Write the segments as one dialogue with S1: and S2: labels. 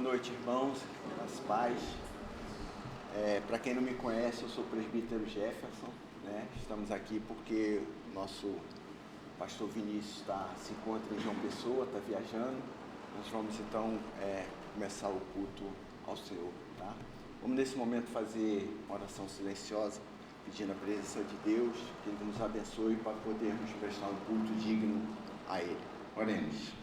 S1: noite, irmãos, as paz. Para quem não me conhece, eu sou o presbítero Jefferson, né? Estamos aqui porque o nosso pastor Vinícius se encontra em João Pessoa, está viajando. Nós vamos então começar o culto ao Senhor, tá? Vamos nesse momento fazer uma oração silenciosa, pedindo a presença de Deus, que Ele nos abençoe para podermos prestar um culto digno a Ele. Oremos.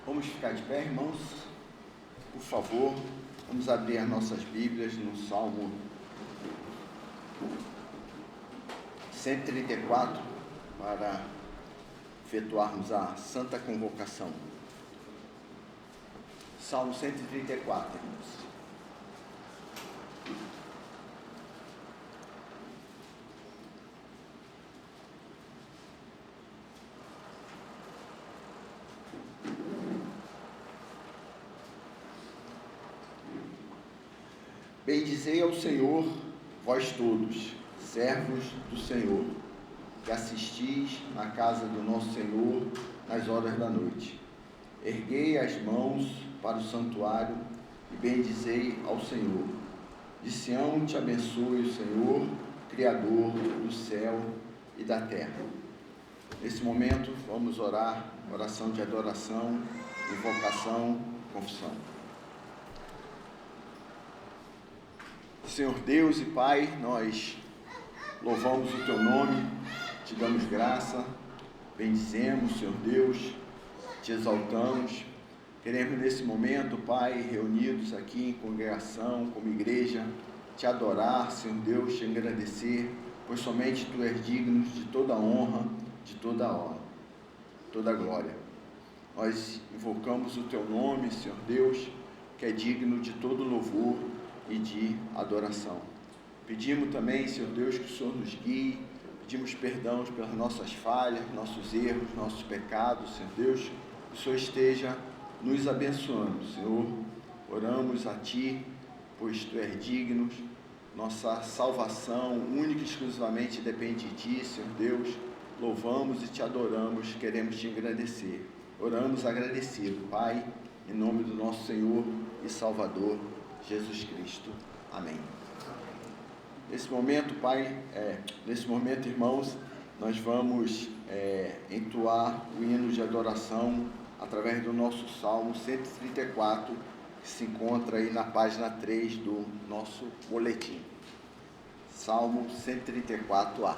S1: Vamos ficar de pé, irmãos? Por favor, vamos abrir as nossas Bíblias no Salmo 134 para efetuarmos a Santa Convocação. Salmo 134, irmãos. Bendizei ao Senhor, vós todos, servos do Senhor, que assistis na casa do nosso Senhor nas horas da noite. Erguei as mãos para o santuário e bendizei ao Senhor. De Sião te abençoe o Senhor, Criador do céu e da terra. Nesse momento, vamos orar, oração de adoração, invocação, confissão. Senhor Deus e Pai, nós louvamos o Teu nome, te damos graça, bendizemos, Senhor Deus, te exaltamos. Queremos nesse momento, Pai, reunidos aqui em congregação, como igreja, te adorar, Senhor Deus, te agradecer, pois somente Tu és digno de toda honra, de toda glória. Nós invocamos o Teu nome, Senhor Deus, que é digno de todo louvor e de adoração. Pedimos também, Senhor Deus, que o Senhor nos guie, pedimos perdão pelas nossas falhas, nossos erros, nossos pecados, Senhor Deus, que o Senhor esteja nos abençoando, Senhor. Oramos a Ti, pois Tu és digno, nossa salvação única e exclusivamente depende de Ti, Senhor Deus. Louvamos e Te adoramos, queremos Te agradecer. Oramos agradecido, Pai, em nome do nosso Senhor e Salvador, Jesus Cristo. Amém. Nesse momento, Pai, irmãos, nós vamos entoar o hino de adoração através do nosso Salmo 134, que se encontra aí na página 3 do nosso boletim. Salmo 134A.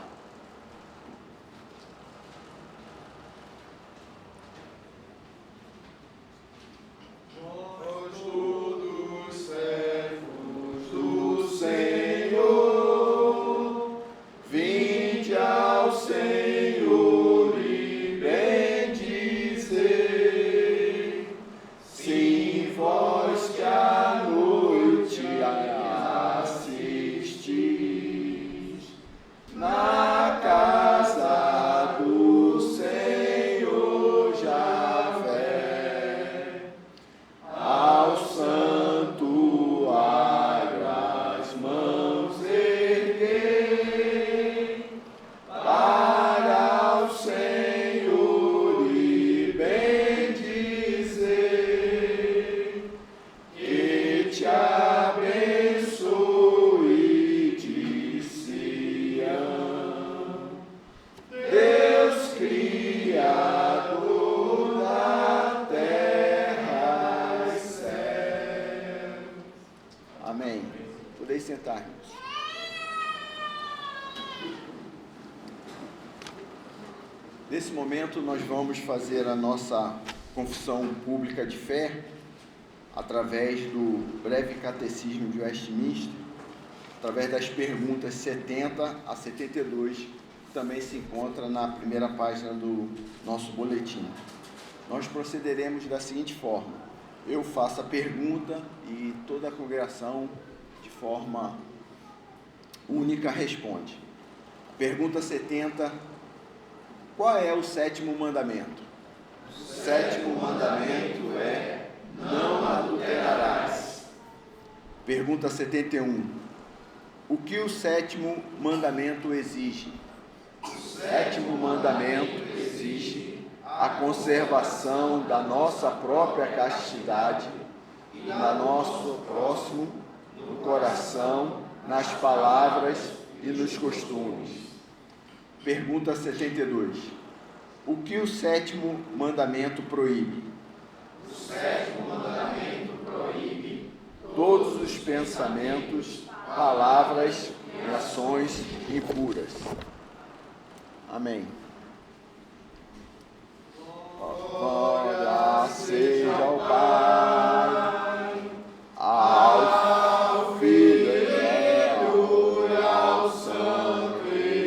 S2: Na
S1: Nesse momento, nós vamos fazer a nossa confissão pública de fé através do breve catecismo de Westminster, através das perguntas 70 a 72, que também se encontra na primeira página do nosso boletim. Nós procederemos da seguinte forma: eu faço a pergunta e toda a congregação, de forma única, responde. Pergunta 70: qual é o sétimo mandamento? O sétimo mandamento é: não adulterarás. Pergunta 71: o que o sétimo mandamento exige? O sétimo mandamento exige a conservação da nossa própria castidade e da nosso próximo no coração, nas palavras e nos costumes. Pergunta 72: o que o sétimo mandamento proíbe? O sétimo mandamento proíbe todos os pensamentos, palavras e ações impuras. Amém. Glória seja ao Pai, ao Filho e ao Santo Espírito,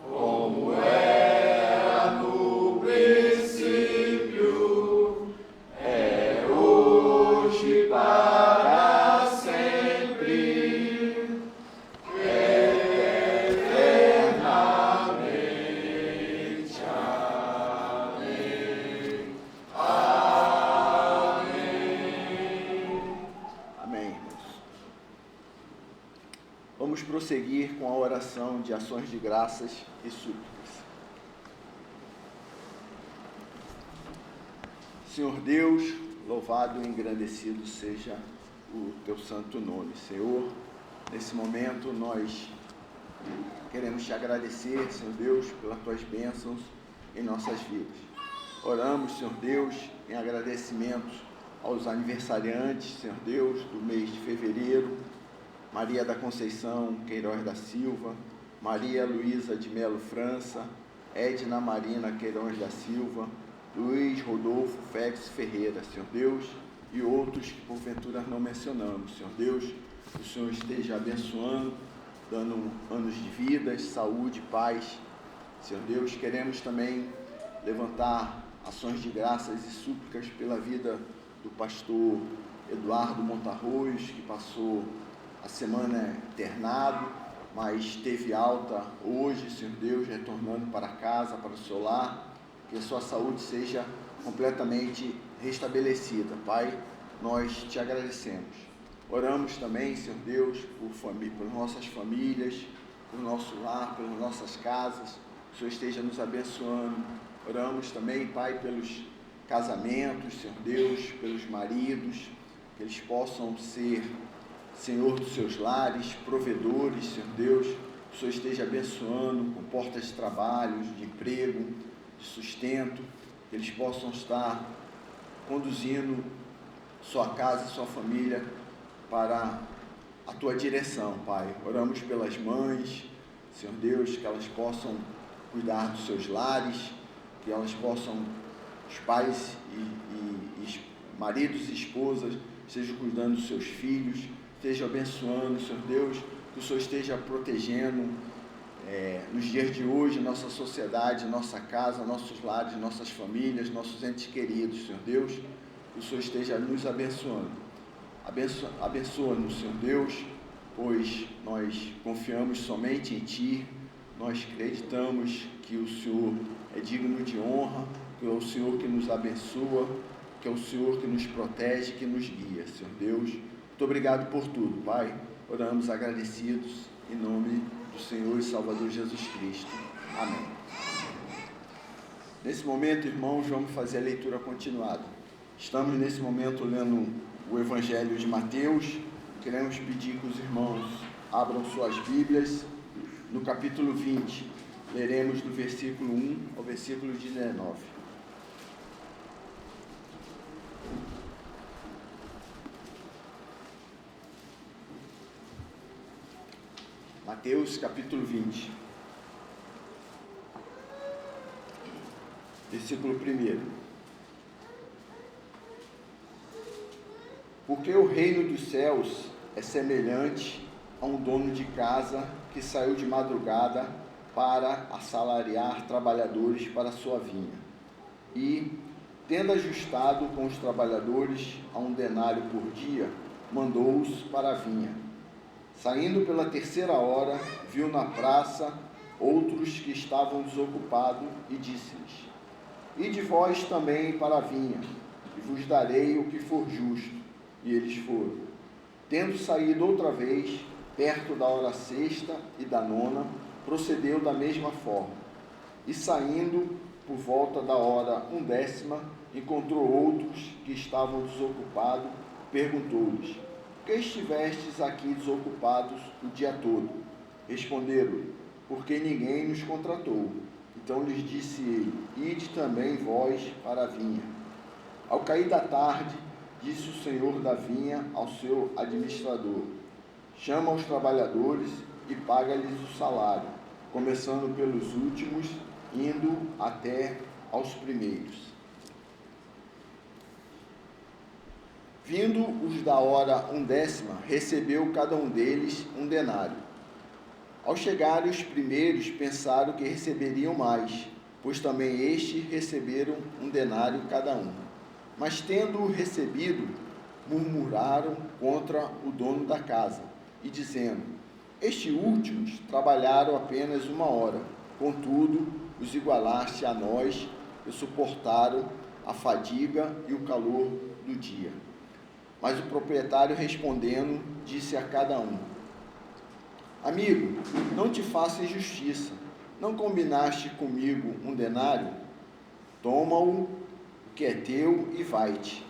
S1: como era no princípio, é hoje, para sempre, eternamente. Amém. Amém, irmãos. Vamos prosseguir com a oração de ações de graças e súplicas. Senhor Deus, louvado e engrandecido seja o teu santo nome. Senhor, nesse momento nós queremos te agradecer, Senhor Deus, pelas tuas bênçãos em nossas vidas. Oramos, Senhor Deus, em agradecimento aos aniversariantes, Senhor Deus, do mês de fevereiro: Maria da Conceição Queiroz da Silva, Maria Luísa de Melo França, Edna Marina Queiroz da Silva, Luiz Rodolfo Félix Ferreira, Senhor Deus, e outros que porventura não mencionamos. Senhor Deus, que o Senhor esteja abençoando, dando anos de vida, saúde, paz. Senhor Deus, queremos também levantar ações de graças e súplicas pela vida do pastor Eduardo Montarroios, que passou a semana internado, mas teve alta hoje, Senhor Deus, retornando para casa, para o seu lar. Que a sua saúde seja completamente restabelecida. Pai, nós te agradecemos. Oramos também, Senhor Deus, por nossas famílias, por nosso lar, pelas nossas casas. O Senhor esteja nos abençoando. Oramos também, Pai, pelos casamentos, Senhor Deus, pelos maridos, que eles possam ser Senhor dos seus lares, provedores, Senhor Deus. O Senhor esteja abençoando com portas de trabalho, de emprego, de sustento, que eles possam estar conduzindo sua casa e sua família para a tua direção, Pai. Oramos pelas mães, Senhor Deus, que elas possam cuidar dos seus lares, que elas possam, os pais e maridos e esposas, estejam cuidando dos seus filhos, estejam abençoando, Senhor Deus, que o Senhor esteja protegendo nos dias de hoje, nossa sociedade, nossa casa, nossos lares, nossas famílias, nossos entes queridos, Senhor Deus, que o Senhor esteja nos abençoando. Abençoa-nos, Senhor Deus, pois nós confiamos somente em Ti, nós acreditamos que o Senhor é digno de honra, que é o Senhor que nos abençoa, que é o Senhor que nos protege, que nos guia, Senhor Deus. Muito obrigado por tudo, Pai. Oramos agradecidos em nome do Senhor e Salvador Jesus Cristo. Amém. Nesse momento, irmãos, vamos fazer a leitura continuada. Estamos nesse momento lendo o Evangelho de Mateus. Queremos pedir que os irmãos abram suas Bíblias no capítulo 20. Leremos do versículo 1 ao versículo 19. Mateus capítulo 20, versículo 1. Porque o reino dos céus é semelhante a um dono de casa que saiu de madrugada para assalariar trabalhadores para a sua vinha. E, tendo ajustado com os trabalhadores a 1 denário por dia, mandou-os para a vinha. Saindo pela 3ª hora, viu na praça outros que estavam desocupados e disse-lhes: Ide vós também para a vinha, e vos darei o que for justo. E eles foram. Tendo saído outra vez, perto da hora 6ª e da 9ª, procedeu da mesma forma. E saindo, por volta da hora 1ª, encontrou outros que estavam desocupados, perguntou-lhes: Por que estivestes aqui desocupados o dia todo? Responderam-lhe: Porque ninguém nos contratou. Então lhes disse ele: Ide também vós para a vinha. Ao cair da tarde, disse o senhor da vinha ao seu administrador: Chama os trabalhadores e paga-lhes o salário, começando pelos últimos, indo até aos primeiros. Vindo os da hora 1ª, recebeu cada um deles 1 denário. Ao chegarem os primeiros, pensaram que receberiam mais, pois também estes receberam 1 denário cada um. Mas, tendo-o recebido, murmuraram contra o dono da casa, e dizendo: Estes últimos trabalharam apenas 1 hora, contudo, os igualaste a nós, e suportaram a fadiga e o calor do dia. Mas o proprietário, respondendo, disse a cada um: Amigo, não te faço injustiça. Não combinaste comigo 1 denário? Toma-o, que é teu, e vai-te,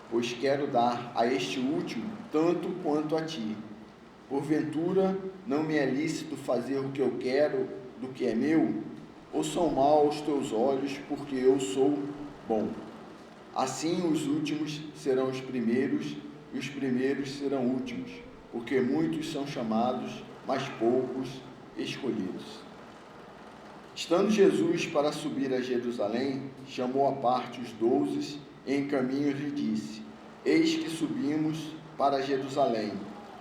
S1: pois quero dar a este último tanto quanto a ti. Porventura, não me é lícito fazer o que eu quero do que é meu? Ou são maus aos teus olhos, porque eu sou bom? Assim os últimos serão os primeiros, e os primeiros serão últimos, porque muitos são chamados, mas poucos escolhidos. Estando Jesus para subir a Jerusalém, chamou à parte os 12 e em caminho lhe disse: Eis que subimos para Jerusalém,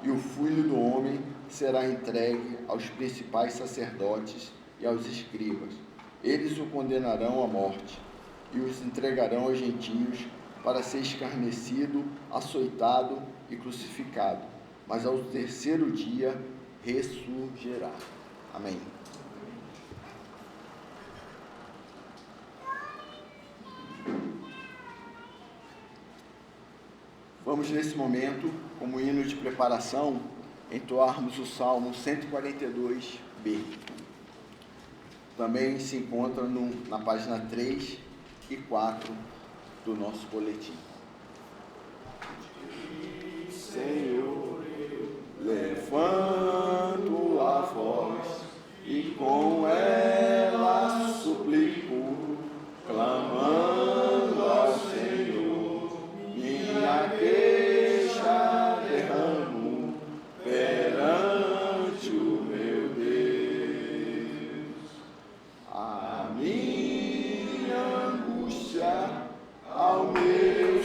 S1: e o Filho do Homem será entregue aos principais sacerdotes e aos escribas. Eles o condenarão à morte, e os entregarão aos gentios para ser escarnecido, açoitado e crucificado, mas ao 3º dia ressurgirá. Amém. Vamos nesse momento, como hino de preparação, entoarmos o Salmo 142b. Também se encontra na página 3 e 4 do nosso boletim. Senhor, levanto a voz e com ela suplico, clamando ao Senhor, minha queixa derramo perante o meu Deus. A minha angústia ao meu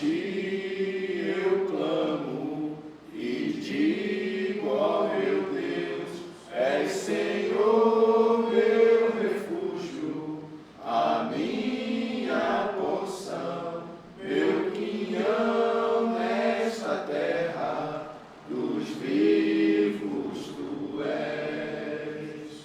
S1: ti eu clamo e digo, ó meu Deus, és Senhor meu refúgio, a minha porção, meu quinhão nesta terra, dos vivos tu és.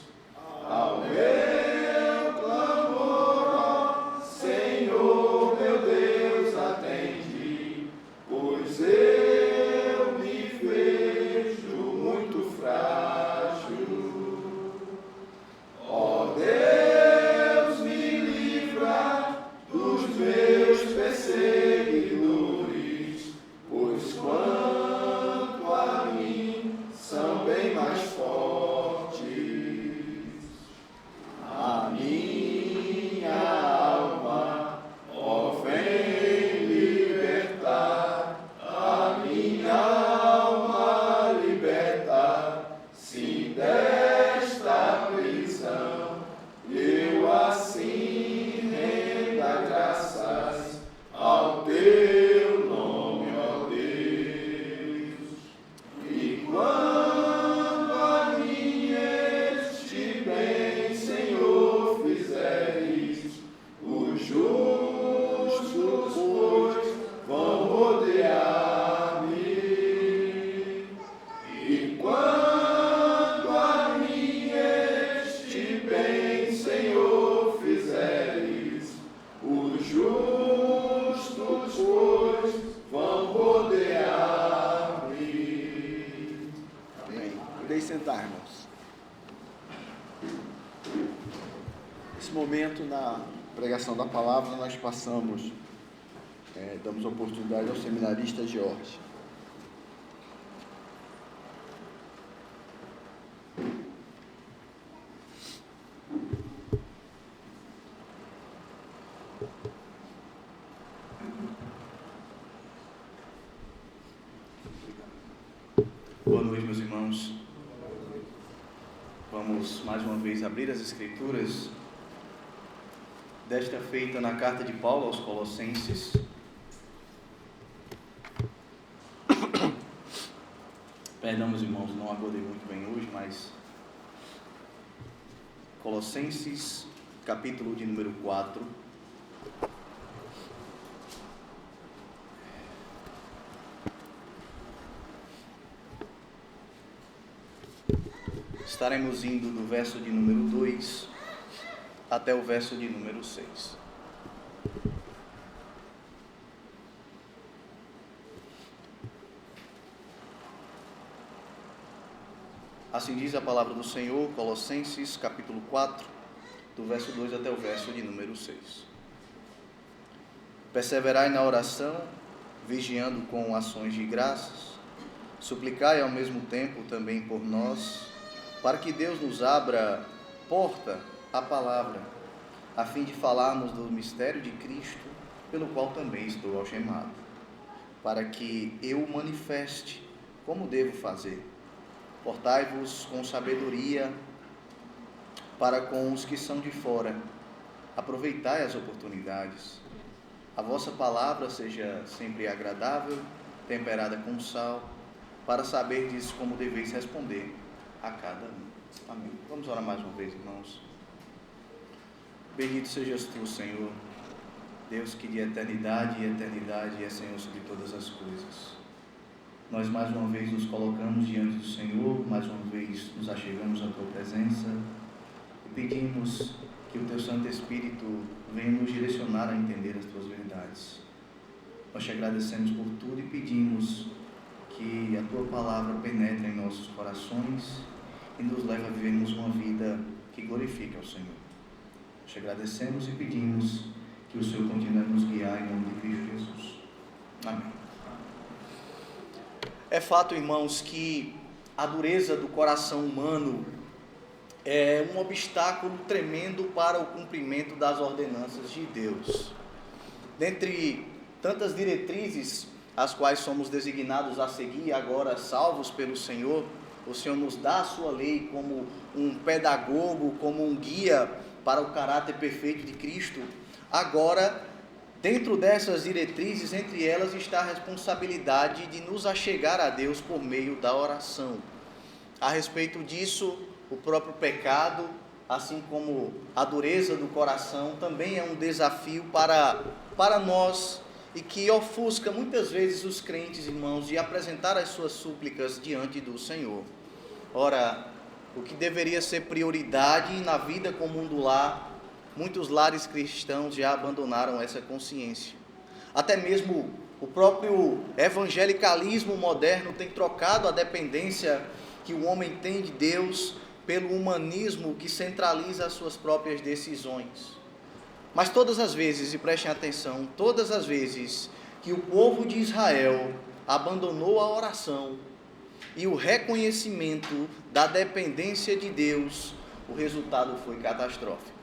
S1: Ao meu clamor, ó Senhor, meu Deus, atende, pois eu me vejo muito frágil. Ó Deus, me livra dos meus perseguidores, pois quanto a mim são bem mais fortes. A minha alma, ó, vem libertar, a minha alma liberta, sim, desta prisão, eu assim renda graças ao teu nome, ó Deus. E quando a mim este bem, Senhor, fizeres, os justos, pois, vão rodear-me. E quando a mim este bem, Senhor, fizeres, os justos, pois, vão rodear-me. Amém. Podem sentar, irmãos. Nesse momento, na pregação da palavra, nós passamos, damos oportunidade ao seminarista Jorge.
S2: Boa noite, meus irmãos. Vamos mais uma vez abrir as Escrituras, desta feita na carta de Paulo aos Colossenses. Perdão, meus irmãos, não acordei muito bem hoje, mas Colossenses, capítulo de número 4. Estaremos indo do verso de número 2 até o verso de número 6. Assim diz a palavra do Senhor, Colossenses, capítulo 4, do verso 2 até o verso de número 6. Perseverai na oração, vigiando com ações de graças, suplicai ao mesmo tempo também por nós, para que Deus nos abra porta à palavra, a fim de falarmos do mistério de Cristo, pelo qual também estou algemado, para que eu o manifeste como devo fazer. Portai-vos com sabedoria para com os que são de fora, aproveitai as oportunidades. A vossa palavra seja sempre agradável, temperada com sal, para saberdes como deveis responder a cada um. Amém. Vamos orar mais uma vez, irmãos. Bendito sejas tu, Senhor, Deus que de eternidade e eternidade é Senhor sobre todas as coisas. Nós mais uma vez nos colocamos diante do Senhor, mais uma vez nos achegamos à tua presença e pedimos que o teu Santo Espírito venha nos direcionar a entender as tuas verdades. Nós te agradecemos por tudo e pedimos que a tua palavra penetre em nossos corações e nos leve a vivermos uma vida que glorifique ao Senhor. Te agradecemos e pedimos que o Senhor continue a nos guiar em nome de Cristo Jesus. Amém. É fato, irmãos, que a dureza do coração humano é um obstáculo tremendo para o cumprimento das ordenanças de Deus. Dentre tantas diretrizes as quais somos designados a seguir, agora salvos pelo Senhor, o Senhor nos dá a sua lei como um pedagogo, como um guia para o caráter perfeito de Cristo. Agora, Dentro dessas diretrizes, entre elas está a responsabilidade de nos achegar a Deus por meio da oração. A respeito disso, o próprio pecado, assim como a dureza do coração, também é um desafio para nós e que ofusca muitas vezes os crentes, irmãos, de apresentar as suas súplicas diante do Senhor. Ora, o que deveria ser prioridade na vida comum do lar, muitos lares cristãos já abandonaram essa consciência. Até mesmo o próprio evangelicalismo moderno tem trocado a dependência que o homem tem de Deus pelo humanismo que centraliza as suas próprias decisões. Mas todas as vezes, e prestem atenção, todas as vezes que o povo de Israel abandonou a oração e o reconhecimento da dependência de Deus, o resultado foi catastrófico.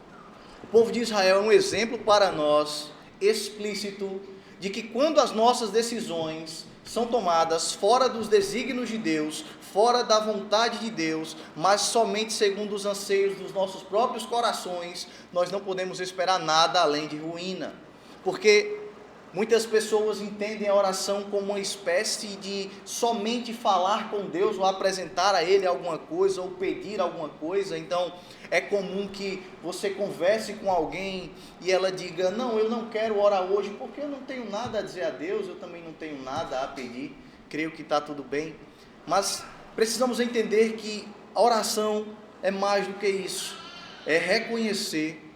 S2: O povo de Israel é um exemplo para nós, explícito, de que quando as nossas decisões são tomadas fora dos desígnios de Deus, fora da vontade de Deus, mas somente segundo os anseios dos nossos próprios corações, nós não podemos esperar nada além de ruína. Porque muitas pessoas entendem a oração como uma espécie de somente falar com Deus, ou apresentar a Ele alguma coisa, ou pedir alguma coisa. Então, é comum que você converse com alguém e ela diga: não, eu não quero orar hoje porque eu não tenho nada a dizer a Deus, eu também não tenho nada a pedir, creio que está tudo bem. Mas precisamos entender que a oração é mais do que isso, é reconhecer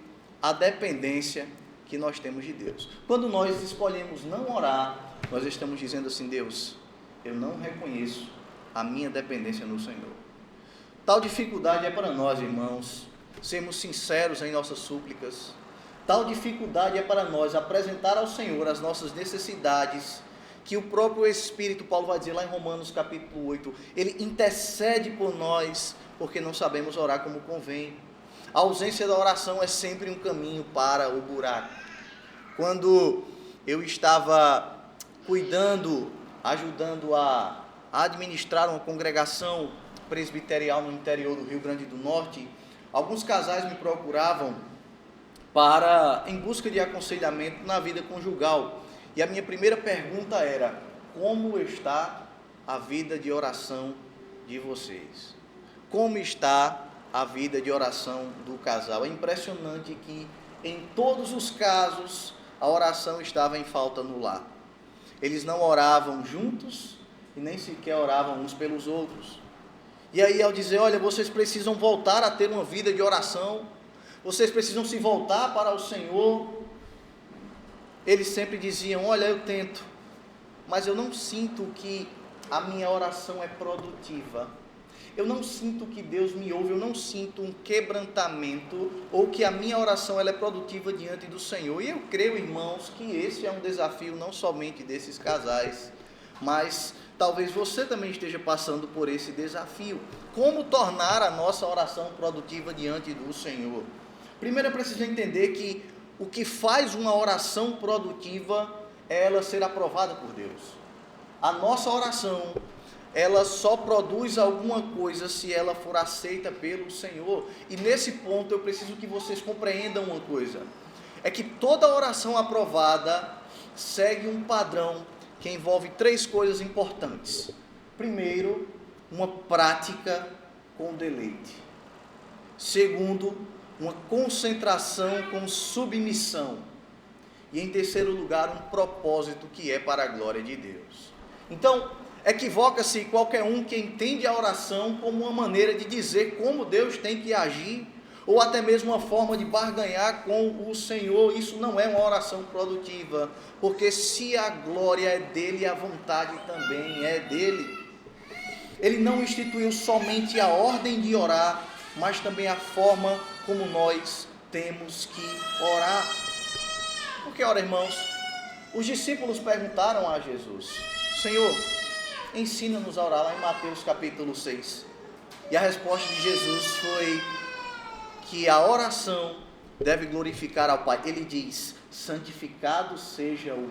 S2: a dependência que nós temos de Deus. Quando nós escolhemos não orar, nós estamos dizendo assim: Deus, eu não reconheço a minha dependência no Senhor. Tal dificuldade é para nós, irmãos, sermos sinceros em nossas súplicas. Tal dificuldade é para nós apresentar ao Senhor as nossas necessidades, que o próprio Espírito, Paulo vai dizer lá em Romanos capítulo 8, ele intercede por nós, porque não sabemos orar como convém. A ausência da oração é sempre um caminho para o buraco. Quando eu estava ajudando a administrar uma congregação presbiterial no interior do Rio Grande do Norte, alguns casais me procuravam em busca de aconselhamento na vida conjugal. E a minha primeira pergunta era: como está a vida de oração de vocês? Como está a vida de oração do casal? É impressionante que em todos os casos a oração estava em falta no lar. Eles não oravam juntos e nem sequer oravam uns pelos outros. E aí, ao dizer: olha, vocês precisam voltar a ter uma vida de oração, vocês precisam se voltar para o Senhor, eles sempre diziam: olha, eu tento, mas eu não sinto que a minha oração é produtiva. Eu não sinto que Deus me ouve, eu não sinto um quebrantamento, ou que a minha oração ela é produtiva diante do Senhor. E eu creio, irmãos, que esse é um desafio não somente desses casais, mas talvez você também esteja passando por esse desafio. Como tornar a nossa oração produtiva diante do Senhor? Primeiro é preciso entender que o que faz uma oração produtiva é ela ser aprovada por Deus. A nossa oração, ela só produz alguma coisa se ela for aceita pelo Senhor. E nesse ponto eu preciso que vocês compreendam uma coisa: é que toda oração aprovada segue um padrão que envolve 3 coisas importantes. Primeiro, uma prática com deleite. Segundo, uma concentração com submissão. E em terceiro lugar, um propósito que é para a glória de Deus. Então, equivoca-se qualquer um que entende a oração como uma maneira de dizer como Deus tem que agir, ou até mesmo uma forma de barganhar com o Senhor. Isso não é uma oração produtiva, porque se a glória é dele, a vontade também é dele. Ele não instituiu somente a ordem de orar, mas também a forma como nós temos que orar. Porque, ora, irmãos, os discípulos perguntaram a Jesus: Senhor, ensina-nos a orar, lá em Mateus capítulo 6. E a resposta de Jesus foi que a oração deve glorificar ao Pai. Ele diz: santificado seja o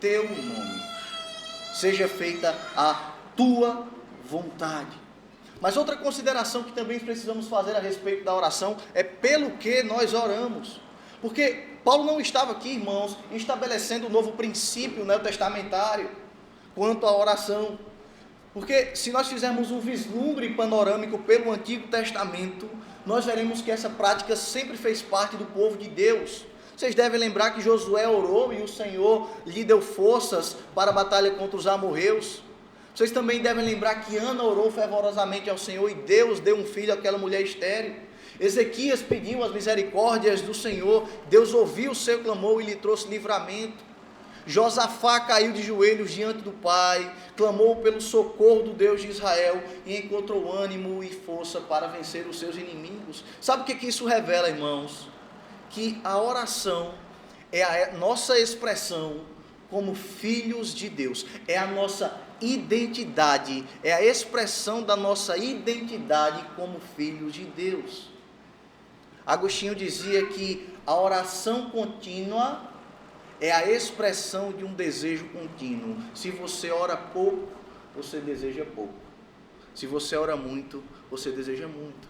S2: teu nome, seja feita a tua vontade. Mas outra consideração que também precisamos fazer a respeito da oração é pelo que nós oramos. Porque Paulo não estava aqui, irmãos, estabelecendo um novo princípio neotestamentário quanto à oração. Porque se nós fizermos um vislumbre panorâmico pelo Antigo Testamento, nós veremos que essa prática sempre fez parte do povo de Deus. Vocês devem lembrar que Josué orou e o Senhor lhe deu forças para a batalha contra os amorreus. Vocês também devem lembrar que Ana orou fervorosamente ao Senhor e Deus deu um filho àquela mulher estéril. Ezequias pediu as misericórdias do Senhor, Deus ouviu o seu clamor e lhe trouxe livramento. Josafá caiu de joelhos diante do Pai, clamou pelo socorro do Deus de Israel e encontrou ânimo e força para vencer os seus inimigos. Sabe o que isso revela, irmãos? Que a oração é a nossa expressão como filhos de Deus, é a nossa identidade, é a expressão da nossa identidade como filhos de Deus. Agostinho dizia que a oração contínua é a expressão de um desejo contínuo. Se você ora pouco, você deseja pouco. Se você ora muito, você deseja muito.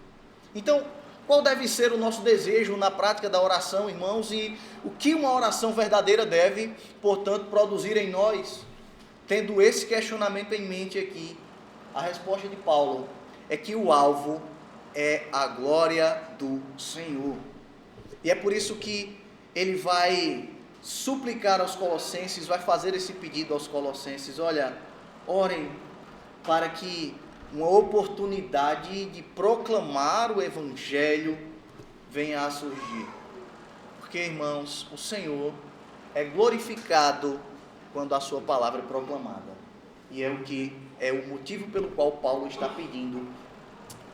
S2: Então, qual deve ser o nosso desejo na prática da oração, irmãos? E o que uma oração verdadeira deve, portanto, produzir em nós? Tendo esse questionamento em mente aqui, a resposta de Paulo é que o alvo é a glória do Senhor. E é por isso que ele vai suplicar aos colossenses, vai fazer esse pedido aos colossenses: olha, orem para que uma oportunidade de proclamar o Evangelho venha a surgir. Porque, irmãos, o Senhor é glorificado quando a sua palavra é proclamada. E é o motivo pelo qual Paulo está pedindo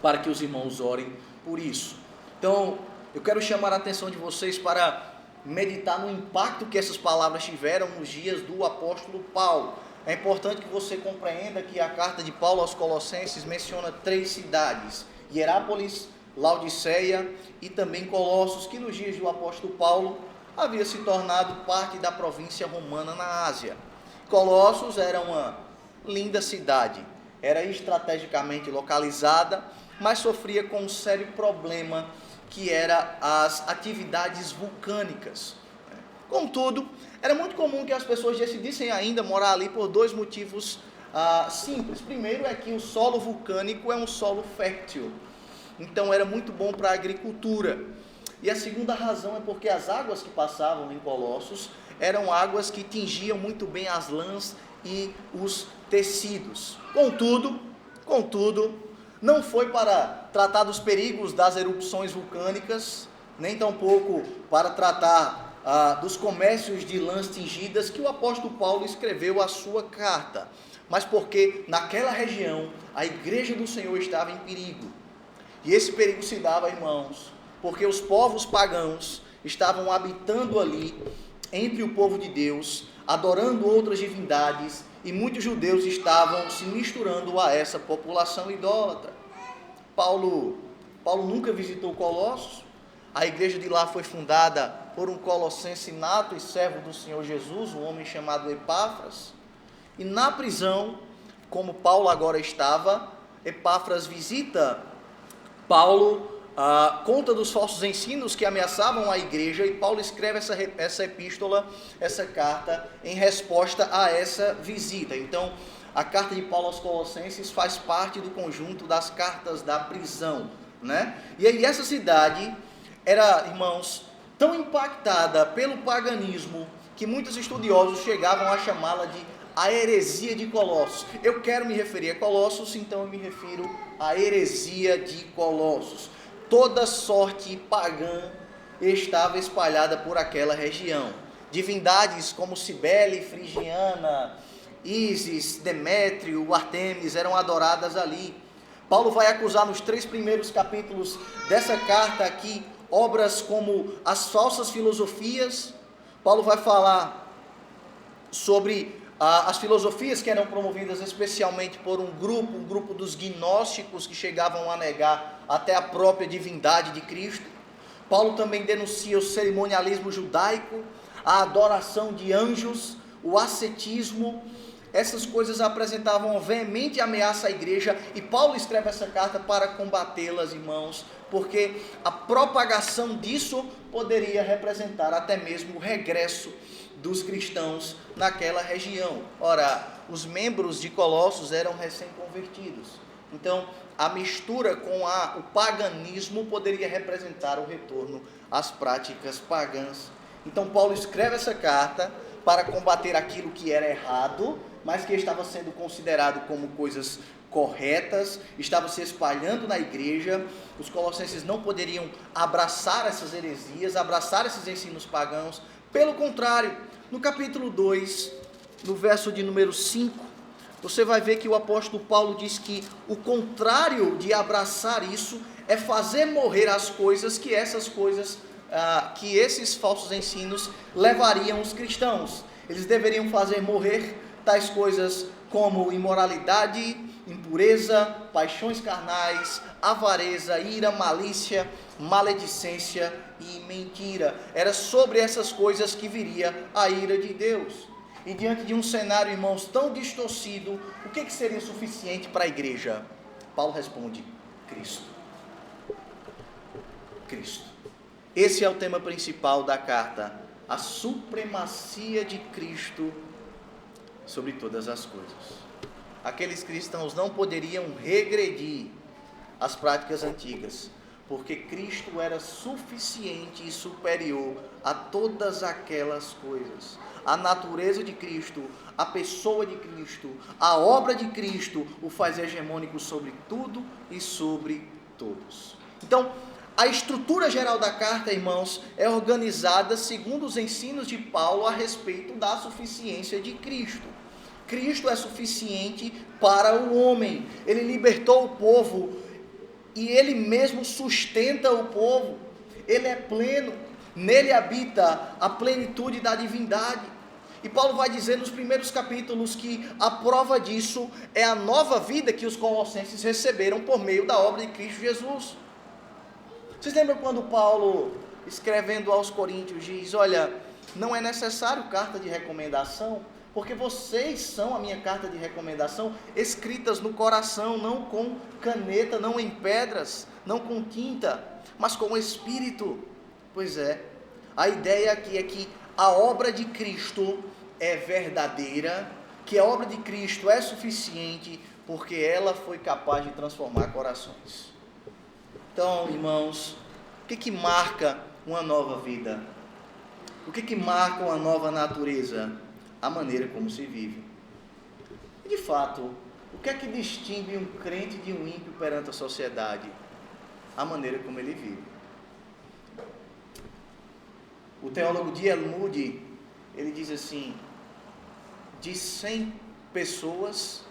S2: para que os irmãos orem por isso. Então, eu quero chamar a atenção de vocês para meditar no impacto que essas palavras tiveram nos dias do apóstolo Paulo. É importante que você compreenda que a carta de Paulo aos Colossenses menciona 3 cidades: Hierápolis, Laodiceia e também Colossos, que nos dias do apóstolo Paulo havia se tornado parte da província romana na Ásia. Colossos era uma linda cidade, era estrategicamente localizada, mas sofria com um sério problema, que era as atividades vulcânicas. Contudo, era muito comum que as pessoas decidissem ainda morar ali por 2 motivos simples. Primeiro é que o solo vulcânico é um solo fértil, então era muito bom para a agricultura. E a segunda razão é porque as águas que passavam em Colossos eram águas que tingiam muito bem as lãs e os tecidos. Contudo, não foi para tratar dos perigos das erupções vulcânicas, nem tampouco para tratar dos comércios de lãs tingidas que o apóstolo Paulo escreveu a sua carta, mas porque naquela região a igreja do Senhor estava em perigo. E esse perigo se dava, irmãos, porque os povos pagãos estavam habitando ali entre o povo de Deus, adorando outras divindades, e muitos judeus estavam se misturando a essa população idólatra. Paulo nunca visitou Colossos. A igreja de lá foi fundada por um colossense nato e servo do Senhor Jesus, um homem chamado Epáfras. E na prisão, como Paulo agora estava, Epáfras visita Paulo, conta dos falsos ensinos que ameaçavam a igreja, e Paulo escreve essa epístola, essa carta, em resposta a essa visita. Então, a carta de Paulo aos Colossenses faz parte do conjunto das cartas da prisão, né? E aí essa cidade era, irmãos, tão impactada pelo paganismo que muitos estudiosos chegavam a chamá-la de a heresia de Colossos. Eu quero me referir a Colossos, então eu me refiro à heresia de Colossos. Toda sorte pagã estava espalhada por aquela região. Divindades como Cibele, Frigiana, Ísis, Demétrio, Artemis eram adoradas ali. Paulo vai acusar nos 3 primeiros capítulos dessa carta aqui obras como as falsas filosofias. Paulo vai falar sobre as filosofias que eram promovidas especialmente por um grupo dos gnósticos, que chegavam a negar até a própria divindade de Cristo. Paulo também denuncia o cerimonialismo judaico, a adoração de anjos, o ascetismo. Essas coisas apresentavam uma veemente ameaça à igreja, e Paulo escreve essa carta para combatê-las, irmãos, porque a propagação disso poderia representar até mesmo o regresso dos cristãos naquela região. Ora, os membros de Colossos eram recém-convertidos, então a mistura com o paganismo poderia representar o retorno às práticas pagãs. Então Paulo escreve essa carta para combater aquilo que era errado, mas que estava sendo considerado como coisas corretas, estava se espalhando na igreja. Os colossenses não poderiam abraçar essas heresias, abraçar esses ensinos pagãos. Pelo contrário, no capítulo 2, no verso de número 5, você vai ver que o apóstolo Paulo diz que o contrário de abraçar isso é fazer morrer as coisas que que esses falsos ensinos levariam os cristãos. Eles deveriam fazer morrer tais coisas como imoralidade, impureza, paixões carnais, avareza, ira, malícia, maledicência e mentira. Era sobre essas coisas que viria a ira de Deus. E diante de um cenário, irmãos, tão distorcido, o que seria suficiente para a igreja? Paulo responde: Cristo. Cristo. Esse é o tema principal da carta, a supremacia de Cristo sobre todas as coisas. Aqueles cristãos não poderiam regredir às práticas antigas, porque Cristo era suficiente e superior a todas aquelas coisas. A natureza de Cristo, a pessoa de Cristo, a obra de Cristo o faz hegemônico sobre tudo e sobre todos. Então, a estrutura geral da carta, irmãos, é organizada segundo os ensinos de Paulo a respeito da suficiência de Cristo. Cristo é suficiente para o homem. Ele libertou o povo e ele mesmo sustenta o povo. Ele é pleno, nele habita a plenitude da divindade. E Paulo vai dizer nos primeiros capítulos que a prova disso é a nova vida que os colossenses receberam por meio da obra de Cristo Jesus. Vocês lembram quando Paulo, escrevendo aos Coríntios, diz: olha, não é necessário carta de recomendação, porque vocês são a minha carta de recomendação, escritas no coração, não com caneta, não em pedras, não com tinta, mas com o Espírito. Pois é, a ideia aqui é que a obra de Cristo é verdadeira, que a obra de Cristo é suficiente, porque ela foi capaz de transformar corações. Então, irmãos, o que marca uma nova vida? O que marca uma nova natureza? A maneira como se vive. E de fato, o que é que distingue um crente de um ímpio perante a sociedade? A maneira como ele vive. O teólogo D.L. Moody, ele diz assim: de 100 pessoas,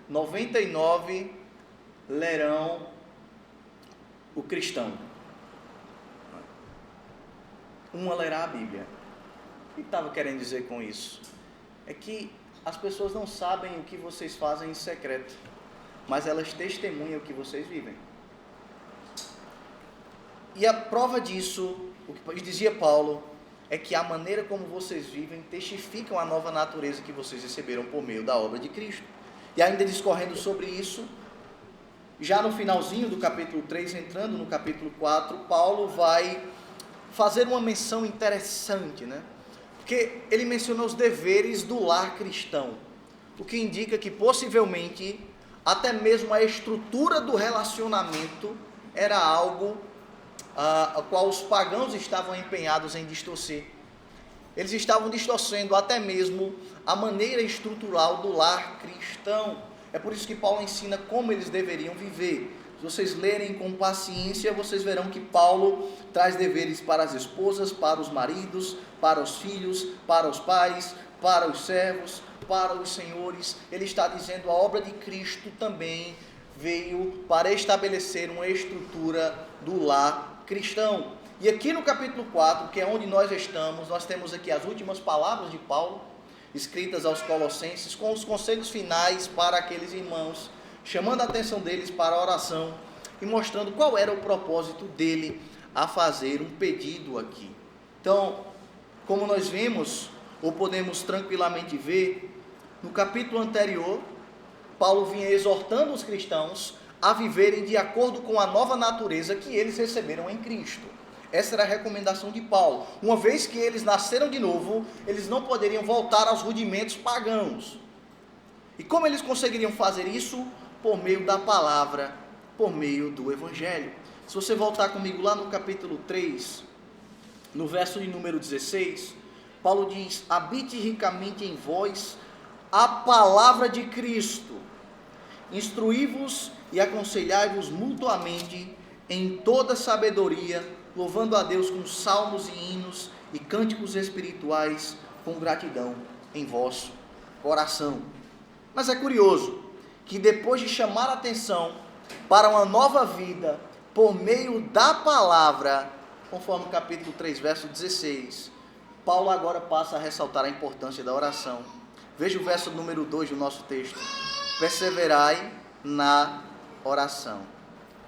S2: 99 lerão o cristão. Uma lerá a Bíblia. O que estava querendo dizer com isso? É que as pessoas não sabem o que vocês fazem em secreto, mas elas testemunham o que vocês vivem. E a prova disso, o que dizia Paulo, é que a maneira como vocês vivem testificam a nova natureza que vocês receberam por meio da obra de Cristo. E ainda discorrendo sobre isso, já no finalzinho do capítulo 3, entrando no capítulo 4, Paulo vai fazer uma menção interessante, né? Porque ele mencionou os deveres do lar cristão, o que indica que possivelmente até mesmo a estrutura do relacionamento era algo a qual os pagãos estavam empenhados em distorcer. Eles estavam distorcendo até mesmo a maneira estrutural do lar cristão. É por isso que Paulo ensina como eles deveriam viver. Se vocês lerem com paciência, vocês verão que Paulo traz deveres para as esposas, para os maridos, para os filhos, para os pais, para os servos, para os senhores. Ele está dizendo a obra de Cristo também veio para estabelecer uma estrutura do lar cristão. E aqui no capítulo 4, que é onde nós estamos, nós temos aqui as últimas palavras de Paulo, escritas aos Colossenses, com os conselhos finais para aqueles irmãos, chamando a atenção deles para a oração e mostrando qual era o propósito dele a fazer um pedido aqui. Então, como nós vemos, ou podemos tranquilamente ver, no capítulo anterior, Paulo vinha exortando os cristãos a viverem de acordo com a nova natureza que eles receberam em Cristo. Essa era a recomendação de Paulo. Uma vez que eles nasceram de novo, eles não poderiam voltar aos rudimentos pagãos. E como eles conseguiriam fazer isso? Por meio da palavra, por meio do Evangelho. Se você voltar comigo lá no capítulo 3, no verso de número 16, Paulo diz: habite ricamente em vós a palavra de Cristo, instruí-vos e aconselhai-vos mutuamente em toda sabedoria, louvando a Deus com salmos e hinos e cânticos espirituais, com gratidão em vosso coração. Mas é curioso que depois de chamar a atenção para uma nova vida por meio da palavra, conforme o capítulo 3, verso 16, Paulo agora passa a ressaltar a importância da oração. Veja o verso número 2 do nosso texto: perseverai na oração,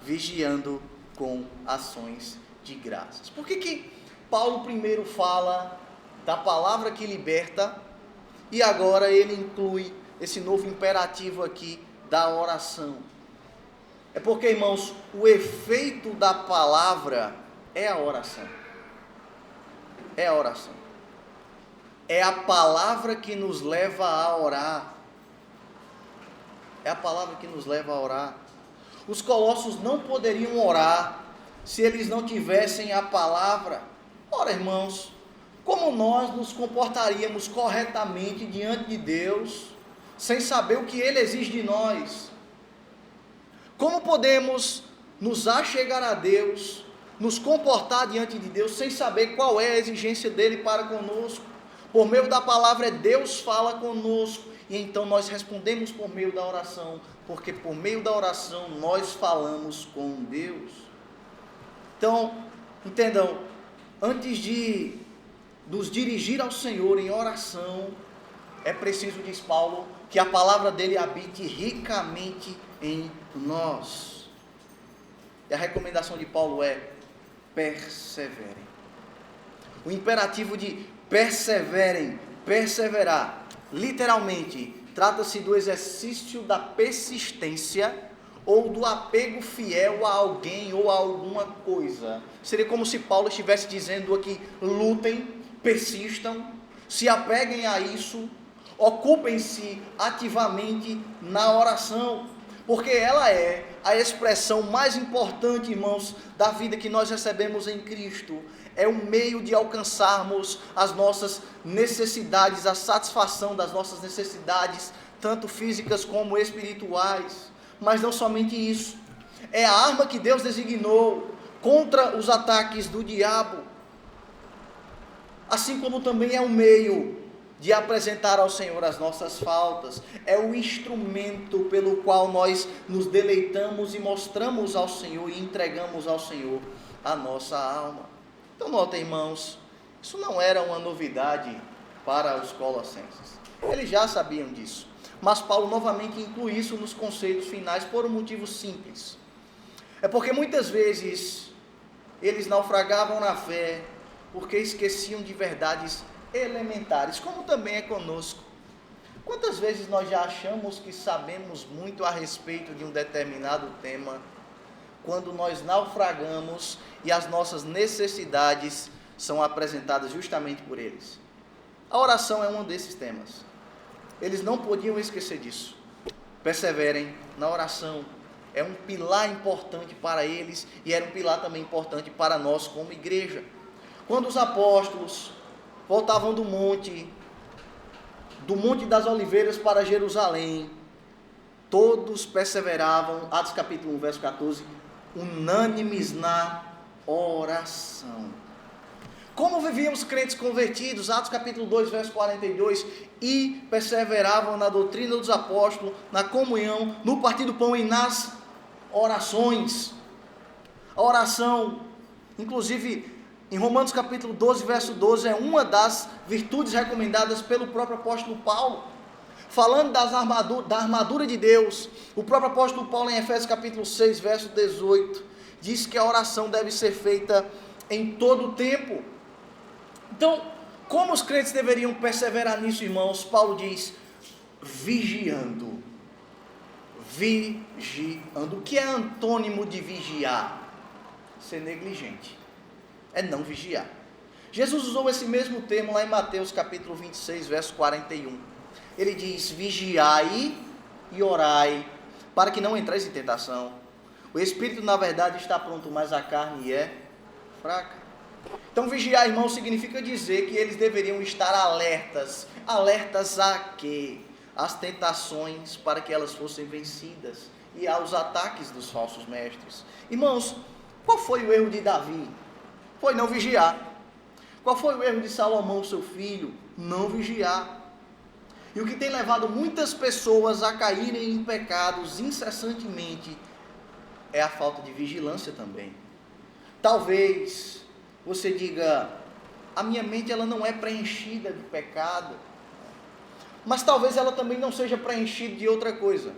S2: vigiando com ações de graças. Por que Paulo primeiro fala da palavra que liberta e agora ele inclui esse novo imperativo aqui da oração? É porque, irmãos, o efeito da palavra é a oração. É a oração. É a palavra que nos leva a orar. É a palavra que nos leva a orar. Os colossos não poderiam orar se eles não tivessem a palavra. Ora, irmãos, como nós nos comportaríamos corretamente diante de Deus, sem saber o que Ele exige de nós? Como podemos nos achegar a Deus, nos comportar diante de Deus, sem saber qual é a exigência dEle para conosco? Por meio da palavra, Deus fala conosco, e então nós respondemos por meio da oração, porque por meio da oração nós falamos com Deus. Então, entendam, antes de nos dirigir ao Senhor em oração, é preciso, diz Paulo, que a palavra dele habite ricamente em nós. E a recomendação de Paulo é: perseverem. O imperativo de perseverem, perseverar, literalmente, trata-se do exercício da persistência ou do apego fiel a alguém ou a alguma coisa. Seria como se Paulo estivesse dizendo aqui: lutem, persistam, se apeguem a isso, ocupem-se ativamente na oração, porque ela é a expressão mais importante, irmãos, da vida que nós recebemos em Cristo. É um meio de alcançarmos as nossas necessidades, a satisfação das nossas necessidades, tanto físicas como espirituais. Mas não somente isso, é a arma que Deus designou contra os ataques do diabo, assim como também é um meio de apresentar ao Senhor as nossas faltas, é o instrumento pelo qual nós nos deleitamos e mostramos ao Senhor e entregamos ao Senhor a nossa alma. Então notem, irmãos, isso não era uma novidade para os colossenses, eles já sabiam disso, mas Paulo novamente inclui isso nos conceitos finais por um motivo simples. É porque muitas vezes eles naufragavam na fé porque esqueciam de verdades elementares, como também é conosco. Quantas vezes nós já achamos que sabemos muito a respeito de um determinado tema, quando nós naufragamos e as nossas necessidades são apresentadas justamente por eles? A oração é um desses temas. Eles não podiam esquecer disso. Perseverem na oração. É um pilar importante para eles e era um pilar também importante para nós como igreja. Quando os apóstolos voltavam do Monte das Oliveiras para Jerusalém, todos perseveravam, Atos capítulo 1, verso 14, unânimes na oração. Como viviam os crentes convertidos, Atos capítulo 2, verso 42, e perseveravam na doutrina dos apóstolos, na comunhão, no partir do pão e nas orações. A oração, inclusive, em Romanos capítulo 12, verso 12, é uma das virtudes recomendadas pelo próprio apóstolo Paulo. Falando da armadura de Deus, o próprio apóstolo Paulo em Efésios capítulo 6, verso 18, diz que a oração deve ser feita em todo o tempo. Então, como os crentes deveriam perseverar nisso, irmãos? Paulo diz: vigiando, vigiando. O que é antônimo de vigiar? Ser negligente. É não vigiar. Jesus usou esse mesmo termo lá em Mateus capítulo 26, verso 41. Ele diz: vigiai e orai, para que não entreis em tentação. O espírito, na verdade, está pronto, mas a carne é fraca. Então, vigiar, irmão, significa dizer que eles deveriam estar alertas. Alertas a quê? Às tentações, para que elas fossem vencidas, e aos ataques dos falsos mestres. Irmãos, qual foi o erro de Davi? Foi não vigiar. Qual foi o erro de Salomão, seu filho? Não vigiar. E o que tem levado muitas pessoas a caírem em pecados incessantemente é a falta de vigilância também. Talvez você diga: a minha mente ela não é preenchida de pecado, mas talvez ela também não seja preenchida de outra coisa.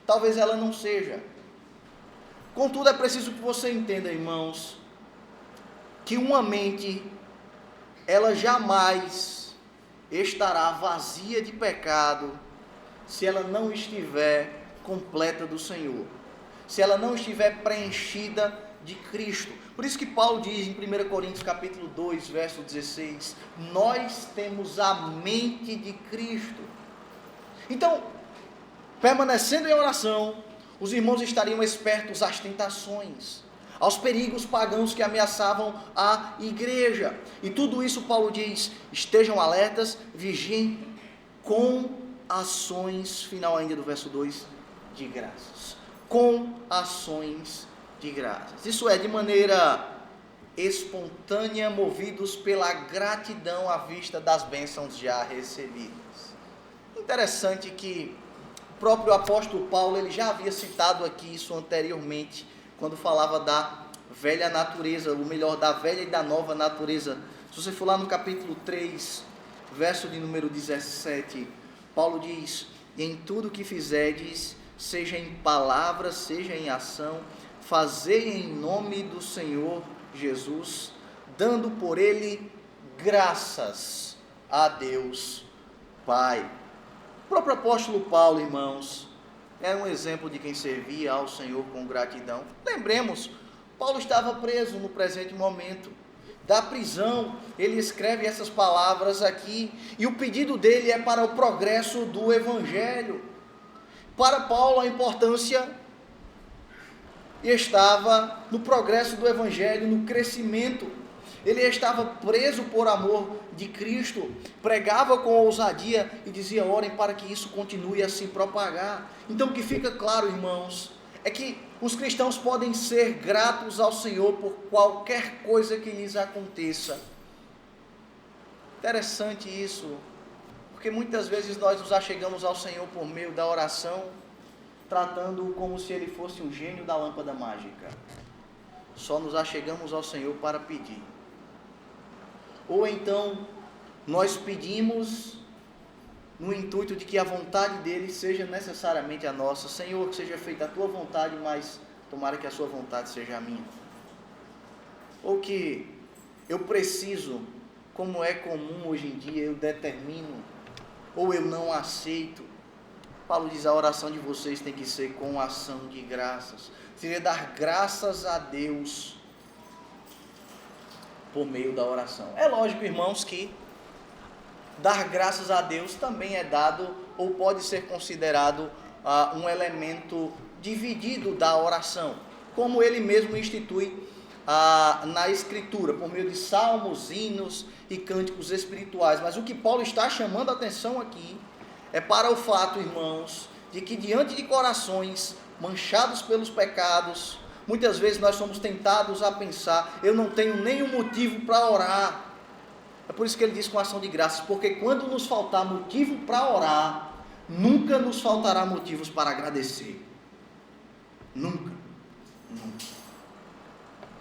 S2: Talvez ela não seja. Contudo, é preciso que você entenda, irmãos, que uma mente, ela jamais estará vazia de pecado se ela não estiver completa do Senhor, se ela não estiver preenchida de Cristo. Por isso que Paulo diz em 1 Coríntios capítulo 2, verso 16, nós temos a mente de Cristo. Então, permanecendo em oração, os irmãos estariam espertos às tentações, aos perigos pagãos que ameaçavam a igreja. E tudo isso Paulo diz: estejam alertas, vigiem com ações, final ainda do verso 2, de graças. Com ações de graças. Isso é, de maneira espontânea, movidos pela gratidão à vista das bênçãos já recebidas. Interessante que o próprio apóstolo Paulo, ele já havia citado aqui isso anteriormente, quando falava da velha natureza, ou melhor, da velha e da nova natureza. Se você for lá no capítulo 3, verso de número 17, Paulo diz: em tudo que fizerdes, seja em palavra, seja em ação, fazei em nome do Senhor Jesus, dando por ele graças a Deus Pai. O próprio apóstolo Paulo, irmãos, era um exemplo de quem servia ao Senhor com gratidão. Lembremos, Paulo estava preso no presente momento. Da prisão, ele escreve essas palavras aqui, e o pedido dele é para o progresso do Evangelho. Para Paulo, a importância estava no progresso do Evangelho, no crescimento. Ele estava preso por amor de Cristo, pregava com ousadia e dizia: orem para que isso continue a se propagar. Então o que fica claro, irmãos, é que os cristãos podem ser gratos ao Senhor por qualquer coisa que lhes aconteça. Interessante isso, porque muitas vezes nós nos achegamos ao Senhor por meio da oração, tratando-o como se ele fosse um gênio da lâmpada mágica. Só nos achegamos ao Senhor para pedir. Ou então, nós pedimos no intuito de que a vontade dele seja necessariamente a nossa. Senhor, que seja feita a tua vontade, mas tomara que a sua vontade seja a minha. Ou que eu preciso, como é comum hoje em dia, eu determino, ou eu não aceito. Paulo diz: a oração de vocês tem que ser com ação de graças. Seria dar graças a Deus por meio da oração. É lógico, irmãos, que dar graças a Deus também é dado, ou pode ser considerado um elemento dividido da oração, como ele mesmo institui na Escritura, por meio de salmos, hinos e cânticos espirituais. Mas o que Paulo está chamando a atenção aqui é para o fato, irmãos, de que diante de corações manchados pelos pecados, muitas vezes nós somos tentados a pensar: eu não tenho nenhum motivo para orar. É por isso que ele diz com ação de graças, porque quando nos faltar motivo para orar, nunca nos faltará motivos para agradecer. Nunca. Nunca.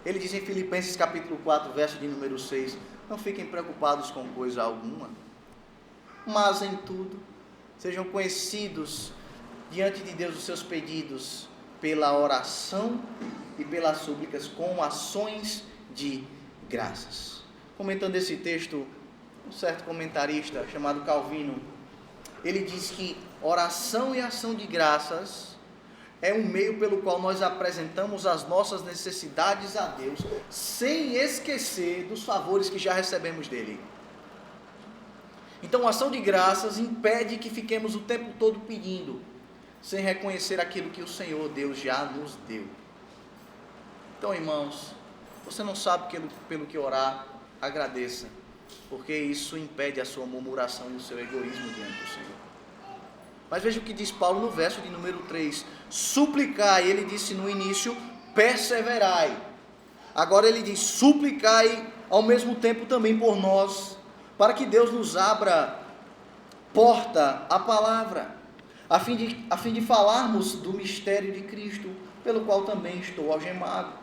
S2: Ele diz em Filipenses capítulo 4, verso de número 6, não fiquem preocupados com coisa alguma, mas em tudo, sejam conhecidos diante de Deus os seus pedidos, pela oração e pelas súplicas, com ações de graças. Comentando esse texto, um certo comentarista chamado Calvino, ele diz que oração e ação de graças é um meio pelo qual nós apresentamos as nossas necessidades a Deus, sem esquecer dos favores que já recebemos dele. Então, a ação de graças impede que fiquemos o tempo todo pedindo, sem reconhecer aquilo que o Senhor Deus já nos deu. Então, irmãos, você não sabe pelo que orar, agradeça, porque isso impede a sua murmuração e o seu egoísmo diante do Senhor. Mas veja o que diz Paulo no verso de número 3, suplicai, ele disse no início, perseverai. Agora ele diz, suplicai ao mesmo tempo também por nós, para que Deus nos abra porta à palavra, a fim de falarmos do mistério de Cristo, pelo qual também estou algemado.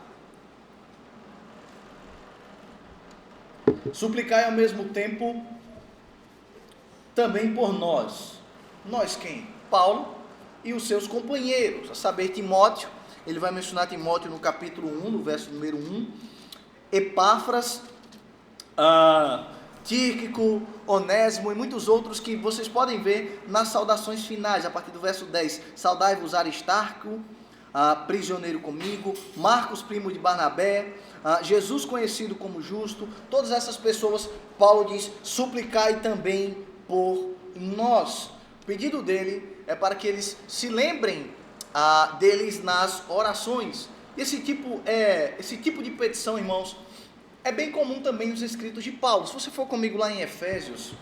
S2: Suplicai ao mesmo tempo também por nós. Nós quem? Paulo e os seus companheiros, a saber, Timóteo. Ele vai mencionar Timóteo no capítulo 1, no verso número 1. Epáfras, Tíquico, Onésimo e muitos outros que vocês podem ver nas saudações finais, a partir do verso 10. Saudai-vos Aristarco, prisioneiro comigo, Marcos, primo de Barnabé, Jesus conhecido como justo. Todas essas pessoas, Paulo diz, suplicai também por nós. O pedido dele é para que eles se lembrem deles nas orações. Esse tipo de petição, irmãos, é bem comum também nos escritos de Paulo. Se você for comigo lá em Efésios,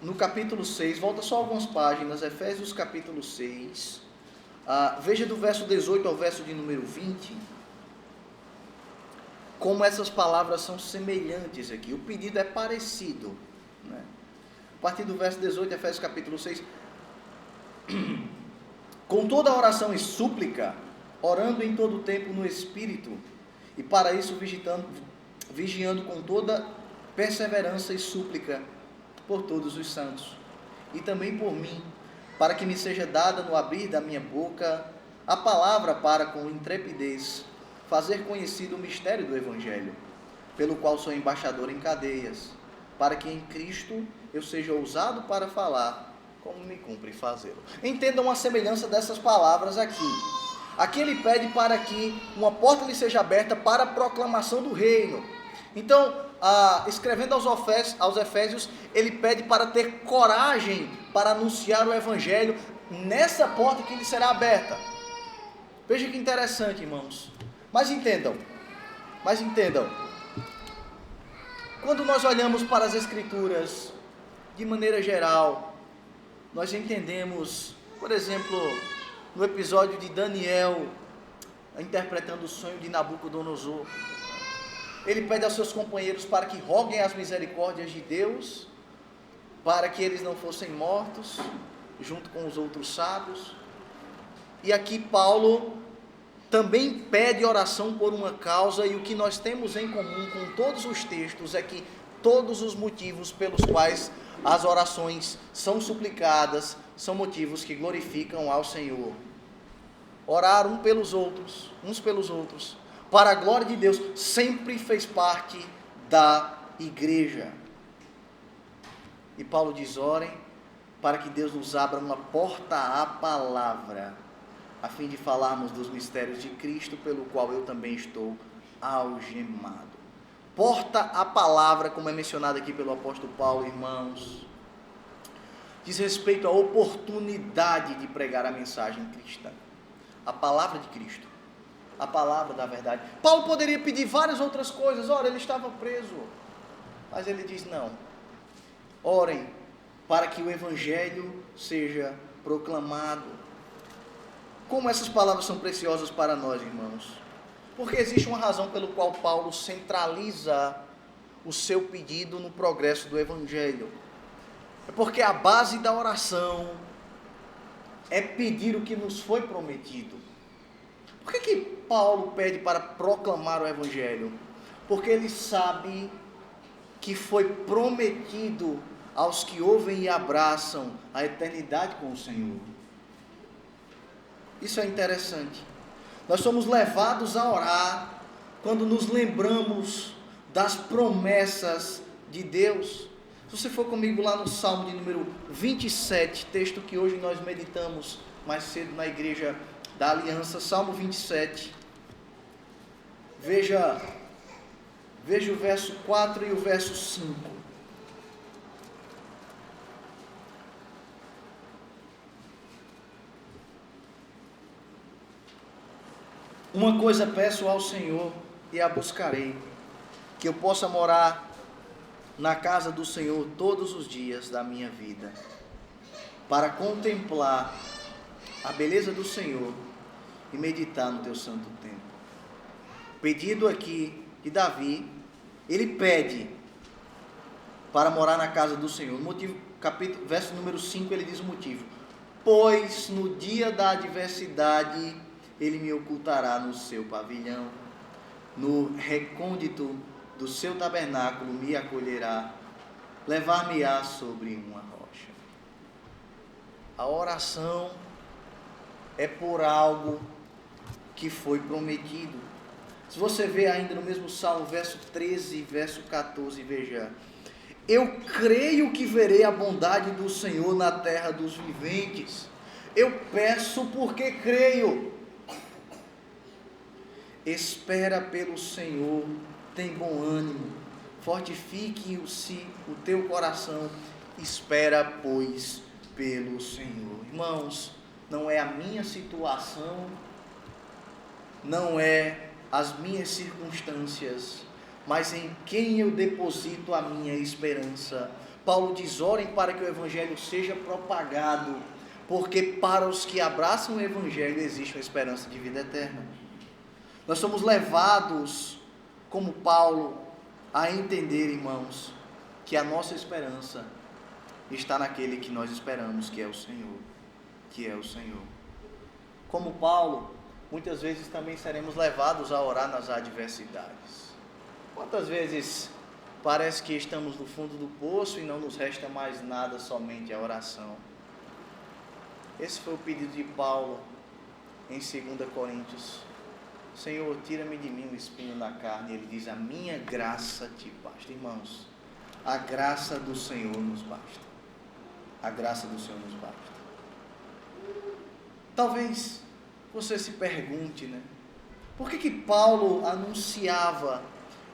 S2: no capítulo 6, volta só algumas páginas, Efésios capítulo 6, veja do verso 18 ao verso de número 20, como essas palavras são semelhantes aqui, o pedido é parecido, né? A partir do verso 18, Efésios capítulo 6, com toda oração e súplica, orando em todo o tempo no Espírito, e para isso vigiando com toda perseverança e súplica por todos os santos, e também por mim, para que me seja dada no abrir da minha boca a palavra para com intrepidez fazer conhecido o mistério do Evangelho, pelo qual sou embaixador em cadeias, para que em Cristo eu seja ousado para falar, como me cumpre fazê-lo. Entendam a semelhança dessas palavras aqui. Aqui ele pede para que uma porta lhe seja aberta para a proclamação do reino. Então, escrevendo aos Efésios, ele pede para ter coragem para anunciar o Evangelho nessa porta que lhe será aberta. Veja que interessante, irmãos. Mas entendam, quando nós olhamos para as Escrituras, de maneira geral, nós entendemos, por exemplo, no episódio de Daniel, interpretando o sonho de Nabucodonosor, ele pede aos seus companheiros para que roguem as misericórdias de Deus, para que eles não fossem mortos, junto com os outros sábios. E aqui Paulo também pede oração por uma causa, e o que nós temos em comum com todos os textos é que todos os motivos pelos quais as orações são suplicadas são motivos que glorificam ao Senhor. Orar uns pelos outros, para a glória de Deus, sempre fez parte da igreja. E Paulo diz, orem para que Deus nos abra uma porta à palavra, a fim de falarmos dos mistérios de Cristo, pelo qual eu também estou algemado. Porta à palavra, como é mencionado aqui pelo apóstolo Paulo, irmãos, diz respeito à oportunidade de pregar a mensagem cristã, a palavra de Cristo, a palavra da verdade. Paulo poderia pedir várias outras coisas. Ora, ele estava preso, mas ele diz, não, orem para que o Evangelho seja proclamado. Como essas palavras são preciosas para nós, irmãos, porque existe uma razão pelo qual Paulo centraliza o seu pedido no progresso do Evangelho. É porque a base da oração é pedir o que nos foi prometido. Por que Paulo pede para proclamar o Evangelho? Porque ele sabe que foi prometido aos que ouvem e abraçam a eternidade com o Senhor. Isso é interessante. Nós somos levados a orar quando nos lembramos das promessas de Deus. Se você for comigo lá no Salmo de número 27, texto que hoje nós meditamos mais cedo na igreja da Aliança, Salmo 27. Veja o verso 4 e o verso 5. Uma coisa peço ao Senhor e a buscarei, que eu possa morar na casa do Senhor todos os dias da minha vida, para contemplar a beleza do Senhor e meditar no teu santo templo. Pedido aqui de Davi, ele pede para morar na casa do Senhor. Motivo, verso número 5, ele diz o motivo: pois no dia da adversidade ele me ocultará no seu pavilhão, no recôndito do seu tabernáculo me acolherá, levar-me-á sobre uma rocha. A oração é por algo que foi prometido. Se você vê ainda no mesmo Salmo, verso 13, verso 14, veja: eu creio que verei a bondade do Senhor na terra dos viventes. Eu peço porque creio. Espera pelo Senhor, tem bom ânimo, fortifique-se o teu coração, espera, pois, pelo Senhor. Irmãos, não é a minha situação, não é as minhas circunstâncias, mas em quem eu deposito a minha esperança. Paulo diz: orem para que o Evangelho seja propagado, porque para os que abraçam o Evangelho existe uma esperança de vida eterna. Nós somos levados, como Paulo, a entender, irmãos, que a nossa esperança está naquele que nós esperamos, que é o Senhor. Como Paulo, muitas vezes também seremos levados a orar nas adversidades. Quantas vezes parece que estamos no fundo do poço e não nos resta mais nada, somente a oração? Esse foi o pedido de Paulo em 2 Coríntios. Senhor, tira-me de mim o espinho na carne. Ele diz: a minha graça te basta. Irmãos, a graça do Senhor nos basta. A graça do Senhor nos basta. Talvez você se pergunte, né? Por que Paulo anunciava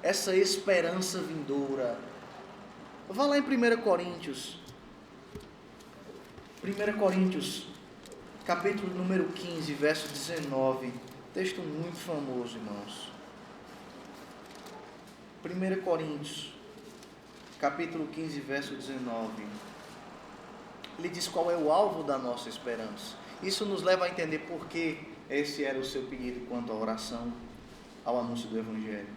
S2: essa esperança vindoura? Vá lá em 1 Coríntios. 1 Coríntios, capítulo número 15, verso 19. Texto muito famoso, irmãos. 1 Coríntios, capítulo 15, verso 19. Ele diz qual é o alvo da nossa esperança. Isso nos leva a entender por que esse era o seu pedido quanto à oração, ao anúncio do Evangelho.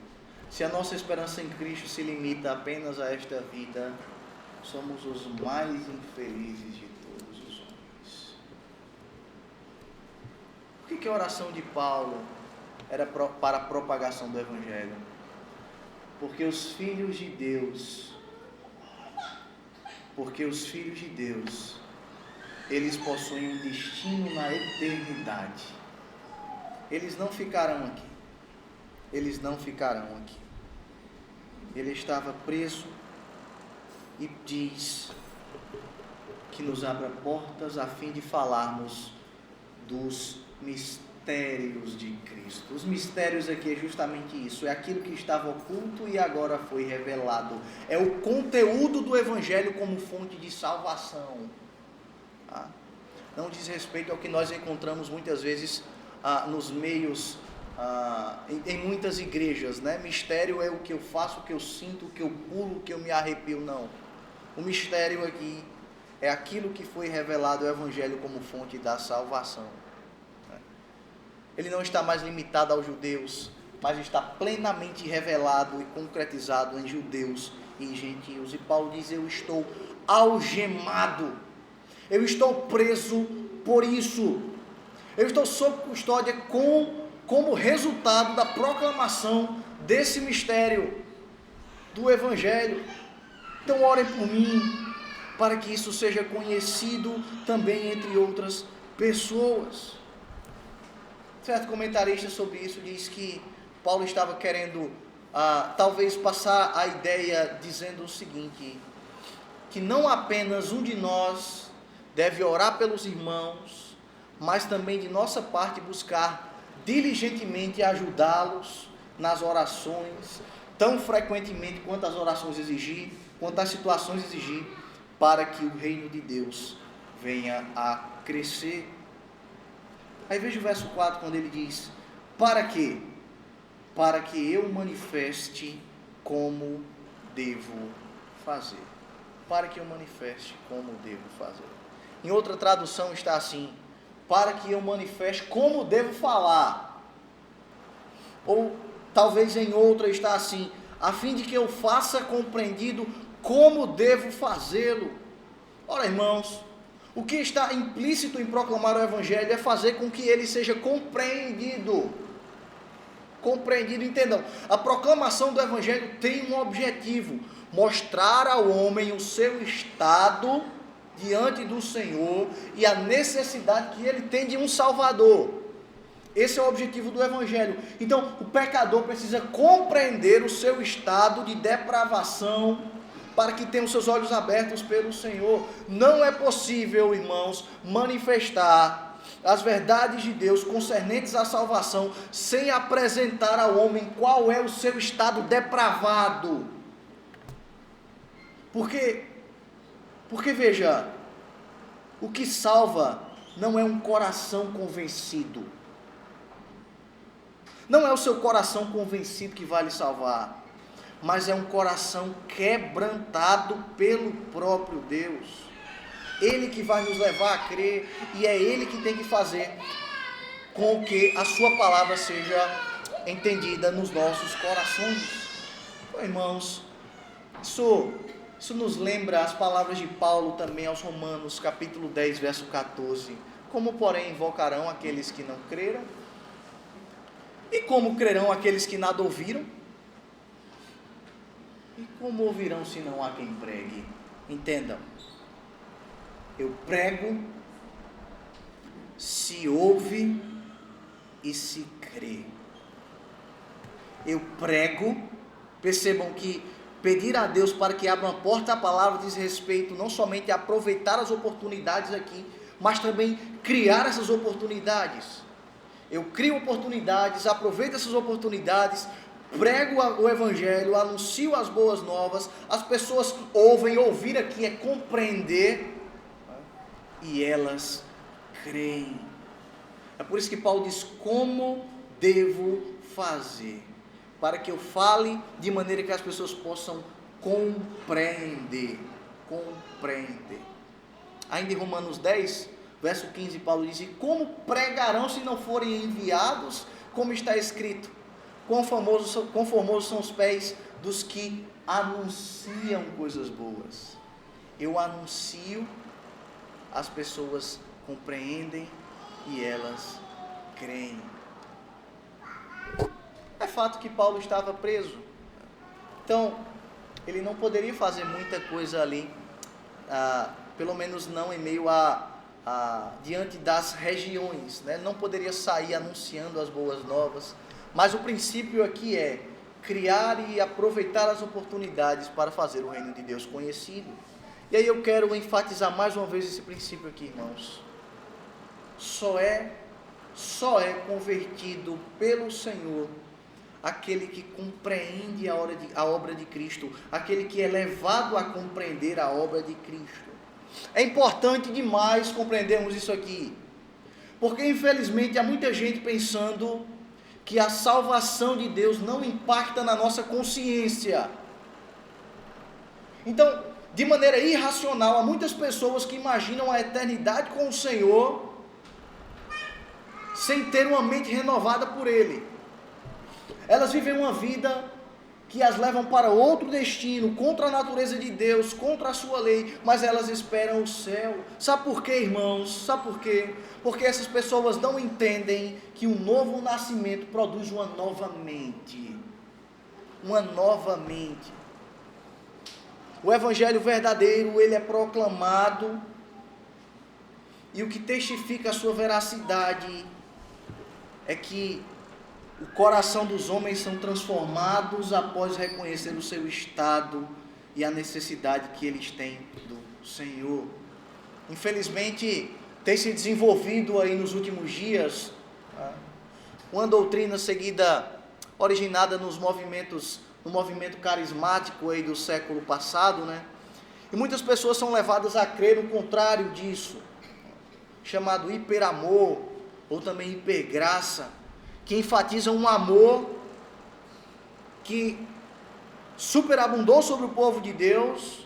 S2: Se a nossa esperança em Cristo se limita apenas a esta vida, somos os mais infelizes de todos os homens. Por que a oração de Paulo era para a propagação do Evangelho? Porque os filhos de Deus, eles possuem um destino na eternidade. Eles não ficarão aqui. Ele estava preso e diz que nos abra portas a fim de falarmos dos mistérios de Cristo. Os mistérios aqui é justamente isso, é aquilo que estava oculto e agora foi revelado. É o conteúdo do Evangelho como fonte de salvação. Não diz respeito ao que nós encontramos muitas vezes nos meios, em muitas igrejas, né? Mistério é o que eu faço, o que eu sinto, o que eu pulo, o que eu me arrepio. Não. O mistério aqui é aquilo que foi revelado, o Evangelho como fonte da salvação. Ele não está mais limitado aos judeus, mas está plenamente revelado e concretizado em judeus e em gentios. E Paulo diz: eu estou algemado, eu estou preso por isso, eu estou sob custódia como resultado da proclamação desse mistério do Evangelho. Então orem por mim, para que isso seja conhecido também entre outras pessoas. Certo comentarista sobre isso diz que Paulo estava querendo talvez passar a ideia dizendo o seguinte, que não apenas um de nós deve orar pelos irmãos, mas também de nossa parte buscar diligentemente ajudá-los nas orações, tão frequentemente quanto as orações exigir, quanto as situações exigir, para que o reino de Deus venha a crescer. Aí veja o verso 4, quando ele diz, para quê? Para que eu manifeste como devo fazer. Para que eu manifeste como devo fazer. Em outra tradução está assim, para que eu manifeste como devo falar. Ou talvez em outra está assim, a fim de que eu faça compreendido como devo fazê-lo. Ora, irmãos, o que está implícito em proclamar o Evangelho é fazer com que ele seja compreendido. Compreendido, entendam. A proclamação do Evangelho tem um objetivo, mostrar ao homem o seu estado diante do Senhor e a necessidade que ele tem de um Salvador. Esse é o objetivo do Evangelho. Então, o pecador precisa compreender o seu estado de depravação para que tenha os seus olhos abertos pelo Senhor. Não é possível, irmãos, manifestar as verdades de Deus concernentes à salvação sem apresentar ao homem qual é o seu estado depravado. Porque veja, o que salva não é um coração convencido. Não é o seu coração convencido que vai lhe salvar, mas é um coração quebrantado pelo próprio Deus. Ele que vai nos levar a crer, e é Ele que tem que fazer com que a sua palavra seja entendida nos nossos corações. Então, irmãos, isso nos lembra as palavras de Paulo também aos Romanos, capítulo 10, verso 14. Como, porém, invocarão aqueles que não creram? E como crerão aqueles que nada ouviram? E como ouvirão se não há quem pregue? Entendam. Eu prego, se ouve e se crê. Eu prego, percebam que pedir a Deus para que abra uma porta à palavra diz respeito não somente a aproveitar as oportunidades aqui, mas também criar essas oportunidades. Eu crio oportunidades, aproveito essas oportunidades, prego o Evangelho, anuncio as boas novas, as pessoas ouvem, ouvir aqui é compreender, e elas creem. É por isso que Paulo diz, como devo fazer, para que eu fale de maneira que as pessoas possam compreender. Ainda em Romanos 10, verso 15, Paulo diz, e como pregarão se não forem enviados, como está escrito, quão formosos são os pés dos que anunciam coisas boas. Eu anuncio, as pessoas compreendem e elas creem. É fato que Paulo estava preso, então ele não poderia fazer muita coisa ali, pelo menos não em meio diante das regiões, né? Não poderia sair anunciando as boas novas, mas o princípio aqui é criar e aproveitar as oportunidades para fazer o reino de Deus conhecido. E aí eu quero enfatizar mais uma vez esse princípio aqui, irmãos. Só é convertido pelo Senhor aquele que compreende a obra de Cristo, aquele que é levado a compreender a obra de Cristo. É importante demais compreendermos isso aqui, porque infelizmente há muita gente pensando que a salvação de Deus não impacta na nossa consciência. Então, de maneira irracional, há muitas pessoas que imaginam a eternidade com o Senhor sem ter uma mente renovada por Ele. Elas vivem uma vida que as levam para outro destino, contra a natureza de Deus, contra a sua lei, mas elas esperam o céu. Sabe por quê, irmãos? Sabe por quê? Porque essas pessoas não entendem que um novo nascimento produz uma nova mente. Uma nova mente. O Evangelho verdadeiro, ele é proclamado, e o que testifica a sua veracidade é que o coração dos homens são transformados após reconhecer o seu estado e a necessidade que eles têm do Senhor. Infelizmente, tem se desenvolvido aí nos últimos dias uma doutrina originada no movimento carismático aí do século passado, né? E muitas pessoas são levadas a crer no contrário disso, chamado hiperamor, ou também hipergraça, que enfatiza um amor que superabundou sobre o povo de Deus,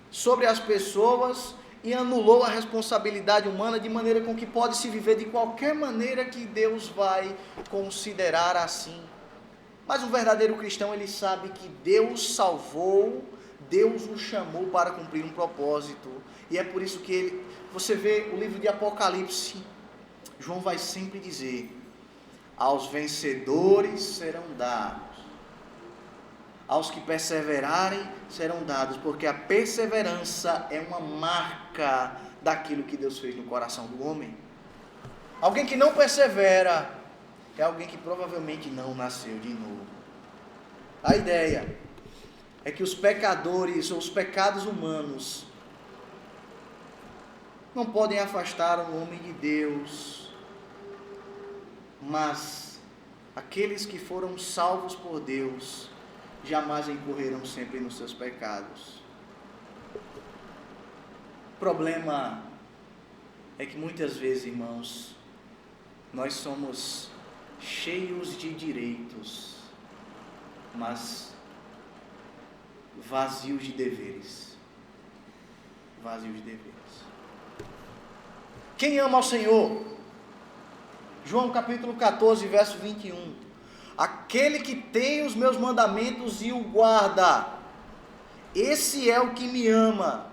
S2: sobre as pessoas, e anulou a responsabilidade humana, de maneira com que pode se viver de qualquer maneira que Deus vai considerar assim. Mas o verdadeiro cristão, ele sabe que Deus salvou, Deus o chamou para cumprir um propósito, e é por isso que você vê o livro de Apocalipse, João vai sempre dizer: aos vencedores serão dados, aos que perseverarem serão dados, porque a perseverança é uma marca daquilo que Deus fez no coração do homem. Alguém que não persevera é alguém que provavelmente não nasceu de novo. A ideia é que os pecadores ou os pecados humanos não podem afastar o homem de Deus, mas aqueles que foram salvos por Deus jamais incorrerão sempre nos seus pecados. O problema é que muitas vezes, irmãos, nós somos cheios de direitos, mas vazios de deveres. Vazios de deveres. Quem ama ao Senhor? João capítulo 14, verso 21. Aquele que tem os meus mandamentos e o guarda, esse é o que me ama.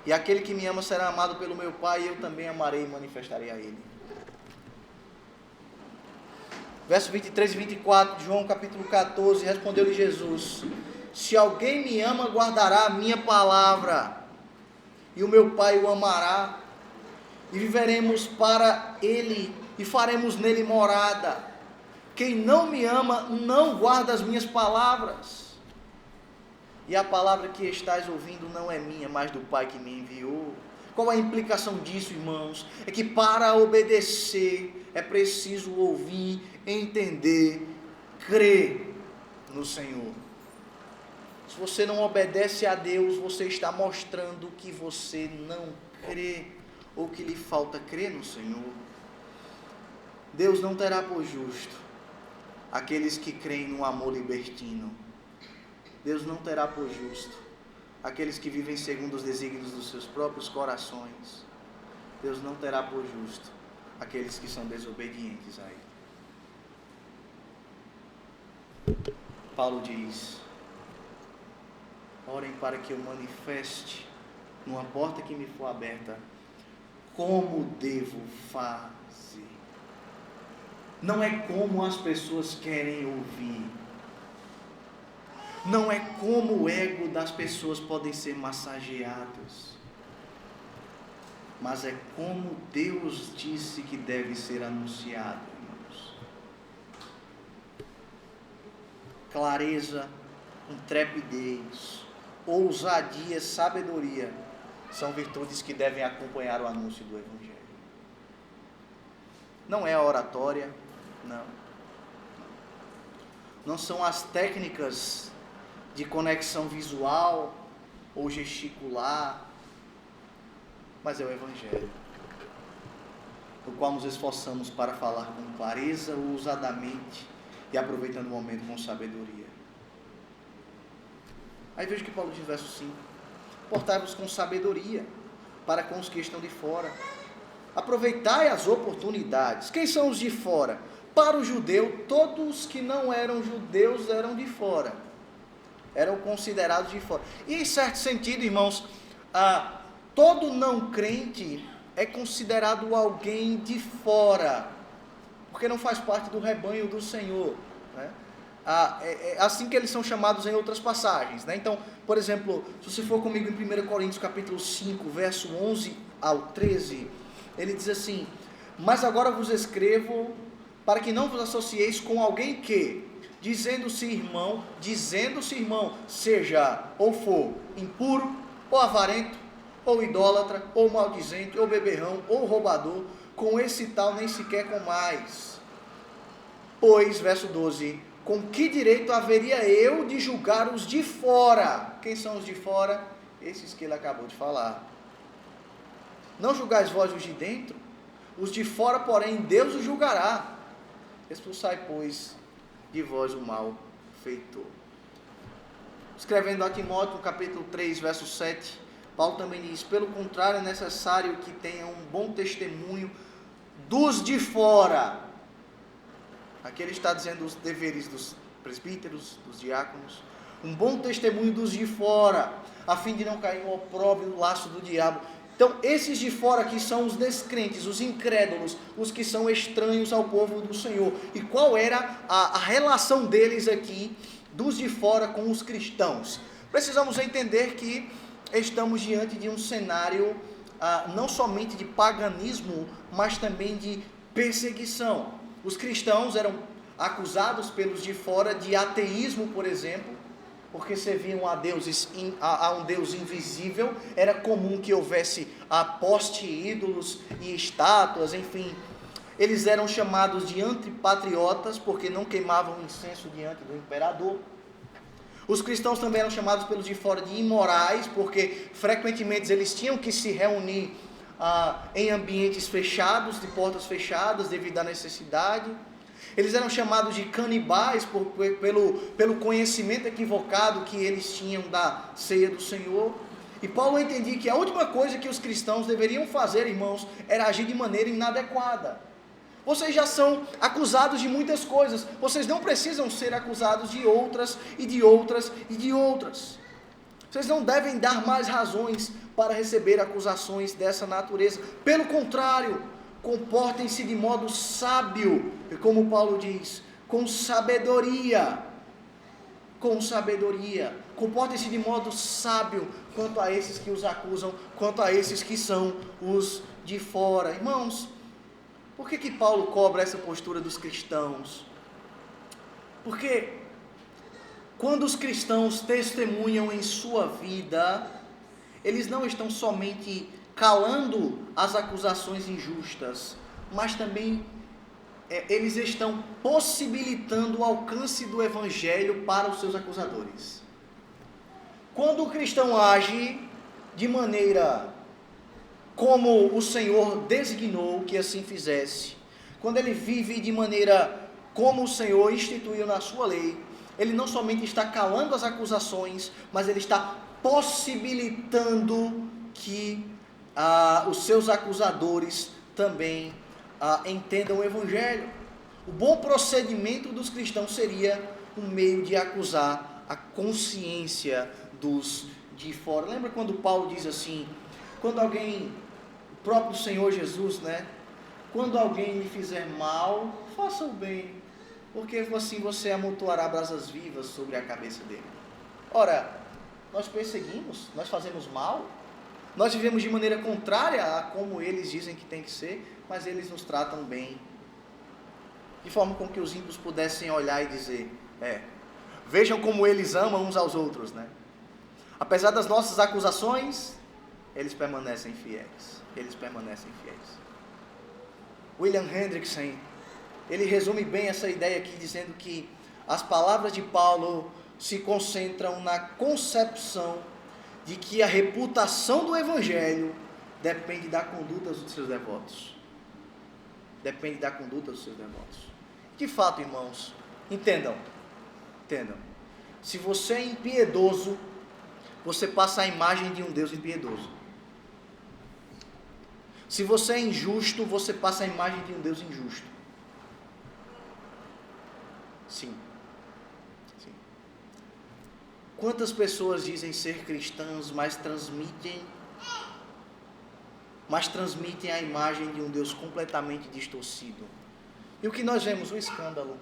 S2: E aquele que me ama será amado pelo meu Pai, e eu também amarei e manifestarei a ele. Verso 23 e 24 de João capítulo 14, respondeu-lhe Jesus: se alguém me ama, guardará a minha palavra, e o meu Pai o amará, e viveremos para ele, e faremos nele morada. Quem não me ama, não guarda as minhas palavras, e a palavra que estás ouvindo não é minha, mas do Pai que me enviou. Qual a implicação disso, irmãos? É que para obedecer é preciso ouvir, entender, crer no Senhor. Se você não obedece a Deus, você está mostrando que você não crê, ou que lhe falta crer no Senhor. Deus não terá por justo aqueles que creem no amor libertino. Deus não terá por justo aqueles que vivem segundo os desígnios dos seus próprios corações. Deus não terá por justo aqueles que são desobedientes a Ele. Paulo diz: orem para que eu manifeste, numa porta que me for aberta, como devo fazer. Não é como as pessoas querem ouvir. Não é como o ego das pessoas podem ser massageados. Mas é como Deus disse que deve ser anunciado, irmãos. Clareza, intrepidez, ousadia, sabedoria são virtudes que devem acompanhar o anúncio do Evangelho. Não é a oratória, não. Não são as técnicas de conexão visual ou gesticular, mas é o Evangelho, no qual nos esforçamos para falar com clareza, ousadamente e aproveitando o momento com sabedoria. Aí veja que Paulo diz no verso 5: portai-vos com sabedoria para com os que estão de fora, aproveitai as oportunidades. Quem são os de fora? Para o judeu, todos que não eram judeus eram de fora, eram considerados de fora. E em certo sentido, irmãos, todo não crente é considerado alguém de fora, porque não faz parte do rebanho do Senhor, né? É assim que eles são chamados em outras passagens, né? Então, por exemplo, se você for comigo em 1 Coríntios capítulo 5, verso 11 ao 13, ele diz assim: mas agora vos escrevo para que não vos associeis com alguém que, dizendo-se irmão, seja ou for impuro, ou avarento, ou idólatra, ou maldizente, ou beberrão, ou roubador, com esse tal nem sequer comais. Pois, verso 12, com que direito haveria eu de julgar os de fora? Quem são os de fora? Esses que ele acabou de falar. Não julgais vós os de dentro? Os de fora, porém, Deus os julgará. Expulsai, pois, de vós o mal feitor. Escrevendo a Timóteo, no capítulo 3, verso 7, Paulo também diz: pelo contrário, é necessário que tenha um bom testemunho dos de fora. Aqui ele está dizendo os deveres dos presbíteros, dos diáconos. Um bom testemunho dos de fora, a fim de não cair no opróbrio do laço do diabo. Então, esses de fora aqui são os descrentes, os incrédulos, os que são estranhos ao povo do Senhor. E qual era a relação deles aqui, dos de fora com os cristãos? Precisamos entender que estamos diante de um cenário não somente de paganismo, mas também de perseguição. Os cristãos eram acusados pelos de fora de ateísmo, por exemplo, porque serviam a um Deus invisível. Era comum que houvesse poste ídolos e estátuas, enfim. Eles eram chamados de antipatriotas, porque não queimavam incenso diante do imperador. Os cristãos também eram chamados pelos de fora de imorais, porque frequentemente eles tinham que se reunir em ambientes fechados, de portas fechadas, devido à necessidade. Eles eram chamados de canibais pelo conhecimento equivocado que eles tinham da ceia do Senhor. E Paulo entendia que a última coisa que os cristãos deveriam fazer, irmãos, era agir de maneira inadequada. Vocês já são acusados de muitas coisas, vocês não precisam ser acusados de outras e de outras e de outras. Vocês não devem dar mais razões para receber acusações dessa natureza. Pelo contrário, comportem-se de modo sábio, como Paulo diz, com sabedoria. Com sabedoria. Comportem-se de modo sábio quanto a esses que os acusam, quanto a esses que são os de fora. Irmãos, por que Paulo cobra essa postura dos cristãos? Porque quando os cristãos testemunham em sua vida, eles não estão somente calando as acusações injustas, mas também eles estão possibilitando o alcance do evangelho para os seus acusadores. Quando o cristão age de maneira como o Senhor designou que assim fizesse, quando ele vive de maneira como o Senhor instituiu na sua lei, ele não somente está calando as acusações, mas ele está possibilitando que os seus acusadores também entendam o evangelho. O bom procedimento dos cristãos seria um meio de acusar a consciência dos de fora. Lembra quando Paulo diz assim, quando alguém, o próprio Senhor Jesus, quando alguém lhe fizer mal, faça o bem, porque assim você amontoará brasas vivas sobre a cabeça dele. Ora, nós perseguimos, nós fazemos mal, nós vivemos de maneira contrária a como eles dizem que tem que ser, mas eles nos tratam bem, de forma com que os ímpios pudessem olhar e dizer, vejam como eles amam uns aos outros, Apesar das nossas acusações, eles permanecem fiéis, William Hendrickson, ele resume bem essa ideia aqui, dizendo que as palavras de Paulo se concentram na concepção de que a reputação do evangelho depende da conduta dos seus devotos. De fato, irmãos, entendam. Se você é impiedoso, você passa a imagem de um Deus impiedoso. Se você é injusto, você passa a imagem de um Deus injusto. Sim. Quantas pessoas dizem ser cristãs, mas transmitem a imagem de um Deus completamente distorcido? E o que nós vemos? Um escândalo.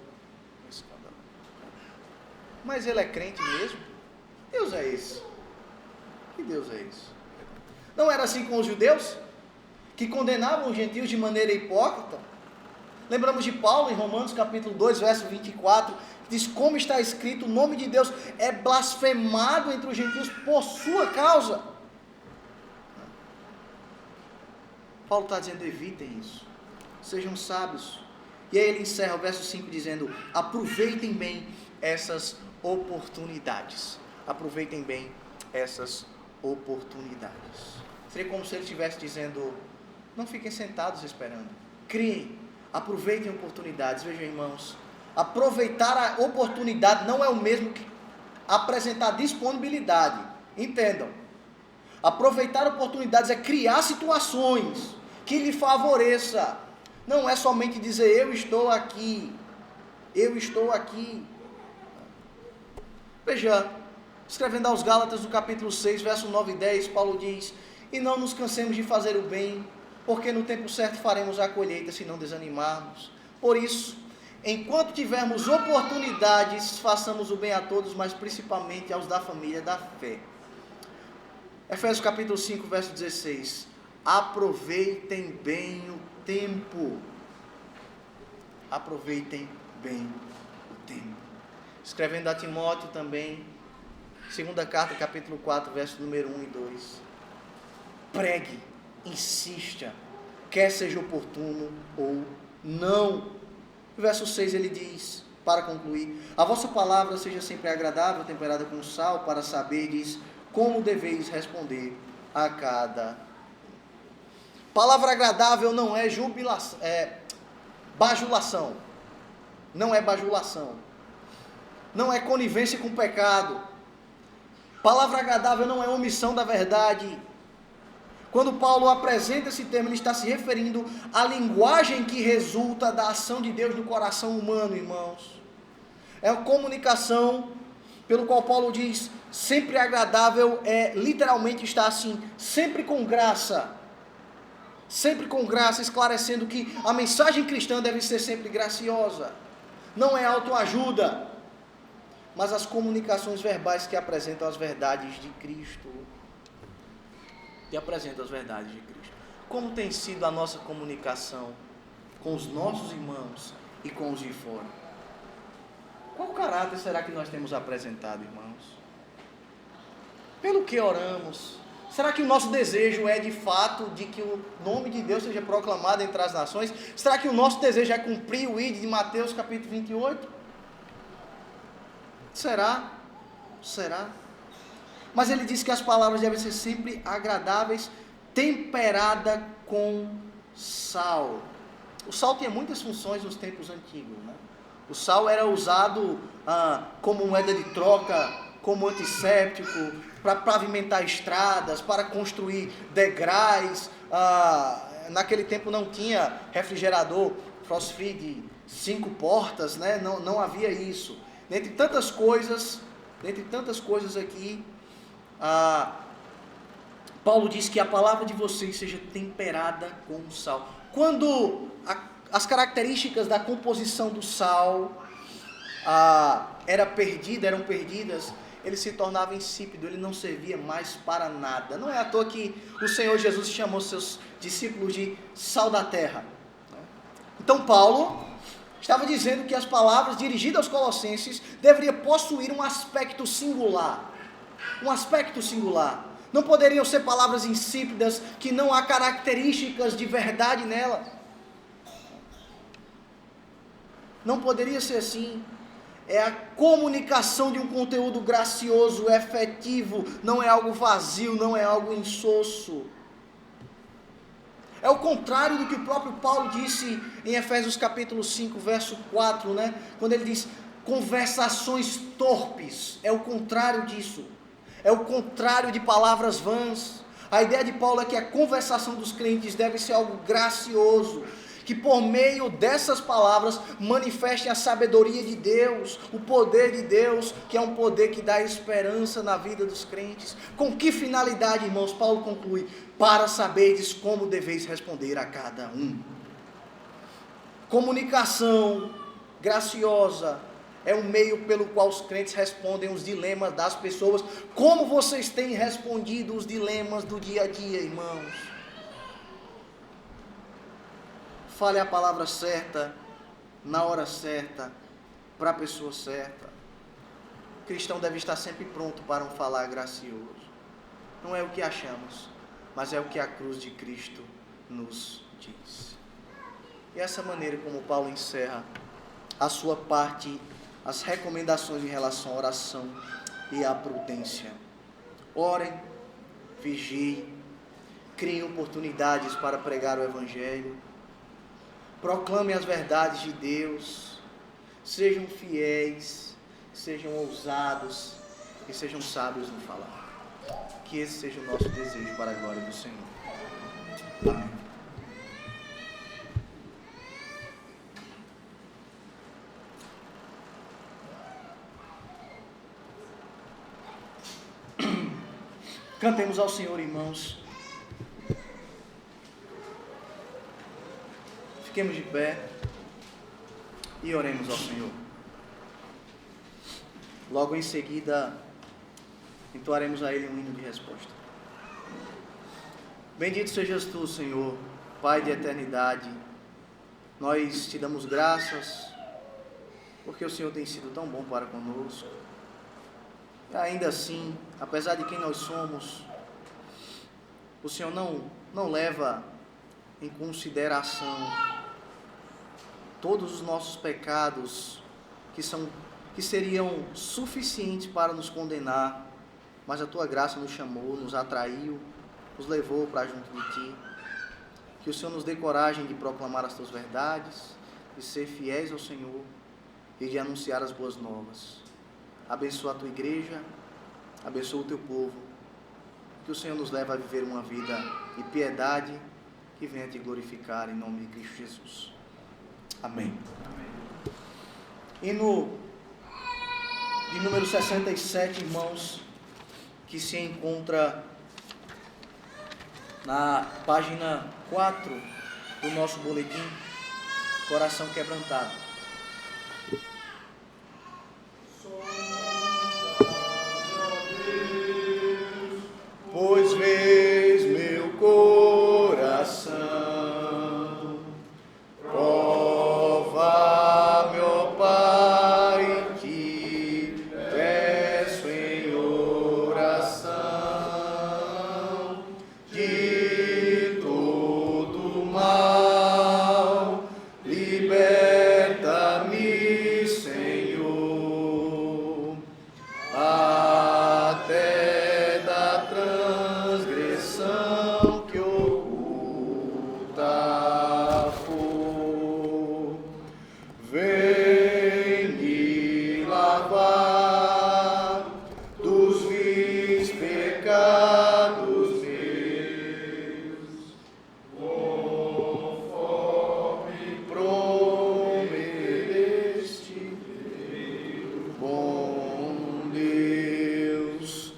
S2: Mas ele é crente mesmo? Deus é esse? Que Deus é esse? Não era assim com os judeus? Que condenavam os gentios de maneira hipócrita? Lembramos de Paulo em Romanos capítulo 2, verso 24, que diz: como está escrito, o nome de Deus é blasfemado entre os gentios por sua causa. Paulo está dizendo: evitem isso, sejam sábios. E aí ele encerra o verso 5 dizendo: aproveitem bem essas oportunidades. Aproveitem bem essas oportunidades. Seria como se ele estivesse dizendo: não fiquem sentados esperando, criem, aproveitem oportunidades. Vejam, irmãos, aproveitar a oportunidade não é o mesmo que apresentar disponibilidade. Entendam, aproveitar oportunidades é criar situações que lhe favoreça. Não é somente dizer: eu estou aqui, eu estou aqui. Veja, escrevendo aos Gálatas no capítulo 6, verso 9 e 10, Paulo diz: e não nos cansemos de fazer o bem, porque no tempo certo faremos a colheita, se não desanimarmos. Por isso, enquanto tivermos oportunidades, façamos o bem a todos, mas principalmente aos da família da fé. Efésios capítulo 5, verso 16. Aproveitem bem o tempo. Aproveitem bem o tempo. Escrevendo a Timóteo também, segunda carta, capítulo 4, verso número 1 e 2. Pregue, insista, quer seja oportuno ou não. Verso 6 ele diz, para concluir: a vossa palavra seja sempre agradável, temperada com sal, para saberdes como deveis responder a cada. Palavra agradável não é bajulação. Não é bajulação. Não é conivência com o pecado. Palavra agradável não é omissão da verdade. Quando Paulo apresenta esse termo, ele está se referindo à linguagem que resulta da ação de Deus no coração humano, irmãos. É a comunicação pelo qual Paulo diz: sempre agradável, literalmente está assim, sempre com graça. Sempre com graça, esclarecendo que a mensagem cristã deve ser sempre graciosa. Não é autoajuda, mas as comunicações verbais que apresentam as verdades de Cristo. Como tem sido a nossa comunicação com os nossos irmãos e com os de fora? Qual caráter será que nós temos apresentado, irmãos? Pelo que oramos? Será que o nosso desejo é de fato de que o nome de Deus seja proclamado entre as nações? Será que o nosso desejo é cumprir o ide de Mateus capítulo 28? Será? Mas ele diz que as palavras devem ser sempre agradáveis, temperada com sal. O sal tinha muitas funções nos tempos antigos, né? O sal era usado como moeda de troca, como antisséptico, para pavimentar estradas, para construir degraus. Naquele tempo não tinha refrigerador frost-free de 5 portas, né? Não havia isso. Dentre tantas coisas aqui, Paulo diz que a palavra de vocês seja temperada com sal. Quando as características da composição do sal eram perdidas, ele se tornava insípido, ele não servia mais para nada. Não é à toa que o Senhor Jesus chamou seus discípulos de sal da terra. Então Paulo estava dizendo que as palavras dirigidas aos colossenses deveriam possuir um aspecto singular. Não poderiam ser palavras insípidas, que não há características de verdade nela. Não poderia ser assim. É a comunicação de um conteúdo gracioso, efetivo, não é algo vazio, não é algo insosso. É o contrário do que o próprio Paulo disse em Efésios capítulo 5, verso 4, né? Quando ele diz conversações torpes. É o contrário disso. É o contrário de palavras vãs. A ideia de Paulo é que a conversação dos crentes deve ser algo gracioso, que por meio dessas palavras manifestem a sabedoria de Deus, o poder de Deus, que é um poder que dá esperança na vida dos crentes. Com que finalidade, irmãos? Paulo conclui: para saberdes como deveis responder a cada um. Comunicação graciosa é um meio pelo qual os crentes respondem os dilemas das pessoas. Como vocês têm respondido os dilemas do dia a dia, irmãos? fale a palavra certa, na hora certa, para a pessoa certa. O cristão deve estar sempre pronto para um falar gracioso. Não é o que achamos, mas é o que a cruz de Cristo nos diz. E essa maneira como Paulo encerra a sua parte, as recomendações em relação à oração e à prudência. Orem, vigiem, criem oportunidades para pregar o Evangelho, proclamem as verdades de Deus, sejam fiéis, sejam ousados e sejam sábios no falar. Que esse seja o nosso desejo para a glória do Senhor. Amém. Cantemos ao Senhor, irmãos. Fiquemos de pé e oremos ao Senhor. Logo em seguida, entoaremos a Ele um hino de resposta. Bendito sejas Tu, Senhor, Pai de eternidade. Nós te damos graças, porque o Senhor tem sido tão bom para conosco. E ainda assim, apesar de quem nós somos, o Senhor não leva em consideração todos os nossos pecados que seriam suficientes para nos condenar, mas a Tua graça nos chamou, nos atraiu, nos levou para junto de Ti. Que o Senhor nos dê coragem de proclamar as Tuas verdades, de ser fiéis ao Senhor e de anunciar as boas novas. Abençoa a Tua igreja, abençoa o Teu povo. Que o Senhor nos leve a viver uma vida de piedade que venha Te glorificar em nome de Cristo Jesus. Amém. Hino de número 67, irmãos, que se encontra na página 4 do nosso boletim, Coração Quebrantado. Pois vês meu coração, prova-me, ó Pai, que peço em oração, de todo mal, liberta-me, Senhor, até da transgressão que oculta for. Vem me lavar dos vis pecados meus, conforme prometeste, bom Deus.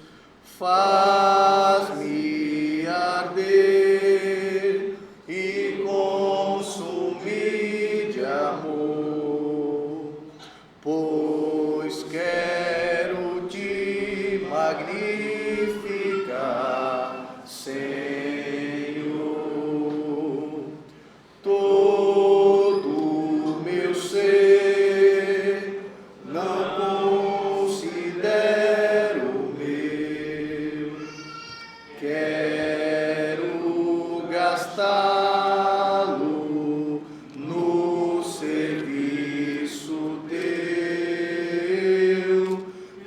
S2: Faz-me arder e consumir de amor, pois quero Te magnificar, Senhor. Todo meu ser não considero meu, quero gastá-lo no serviço Teu.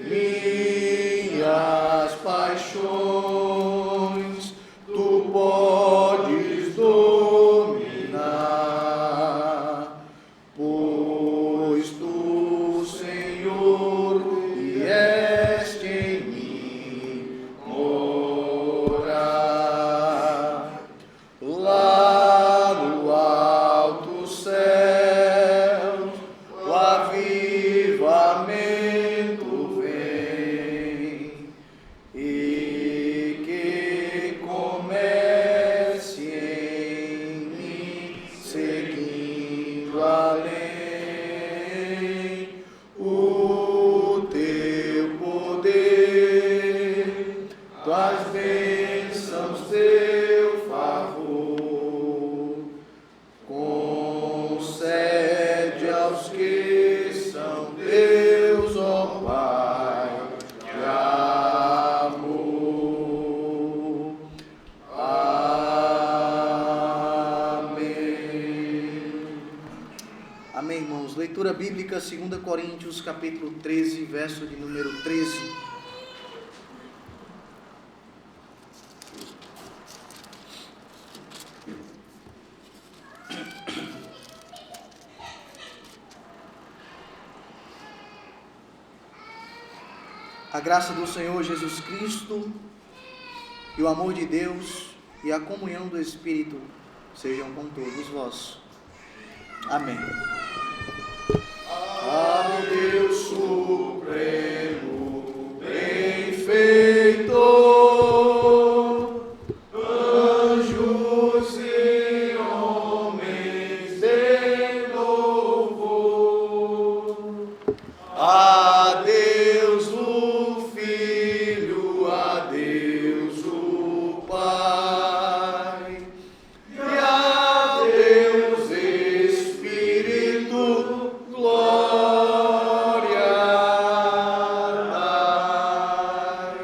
S2: Minhas paixões Tu podes dominar, pois Tu, Senhor, vieste em mim morar. Lá no alto céu, o avivamento vem, e Leitura bíblica, 2 Coríntios, capítulo 13, verso de número 13. A graça do Senhor Jesus Cristo e o amor de Deus e a comunhão do Espírito sejam com todos vós. Amém.
S1: Ó Deus supremo, benfeitor, anjos e homens de louvor, a Deus o Filho, a Deus o Pai, e a Deus Espírito, glória dai.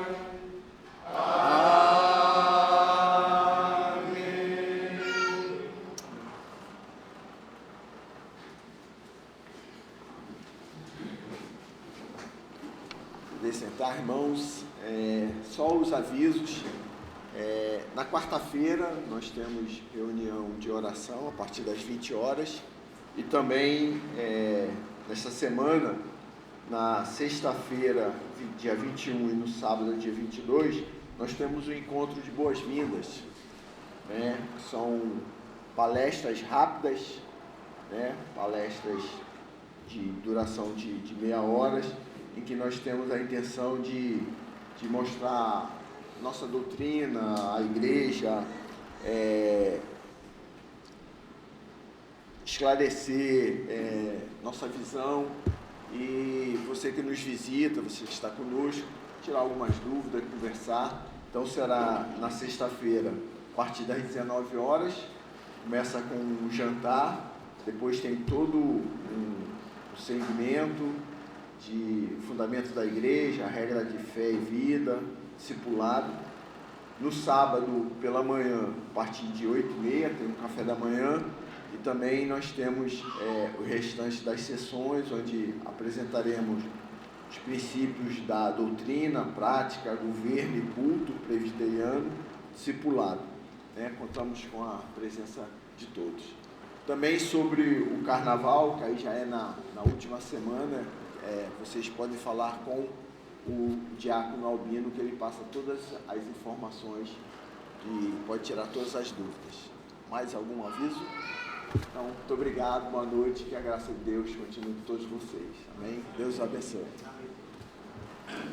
S1: Amém. De sentar, irmãos, só os avisos. Na quarta-feira nós temos reunião de oração a partir das 20 horas e também nesta semana, na sexta-feira, dia 21 e no sábado, dia 22, nós temos um encontro de boas-vindas, que são palestras rápidas, palestras de duração de meia hora, em que nós temos a intenção de mostrar nossa doutrina, a igreja, esclarecer nossa visão, e você que nos visita, você que está conosco, tirar algumas dúvidas, conversar. Então será na sexta-feira, a partir das 19 horas, começa com um jantar, depois tem todo um segmento de fundamentos da igreja, a regra de fé e vida, discipulado. No sábado, pela manhã, a partir de 8h30, tem um café da manhã, e também nós temos o restante das sessões, onde apresentaremos os princípios da doutrina, prática, governo e culto presbiteriano, discipulado. Contamos com a presença de todos. Também sobre o carnaval, que aí já é na última semana, vocês podem falar com o diácono Albino, que ele passa todas as informações e pode tirar todas as dúvidas. Mais algum aviso? Então, muito obrigado, boa noite, que a graça de Deus continue com todos vocês. Amém? Deus abençoe. Amém.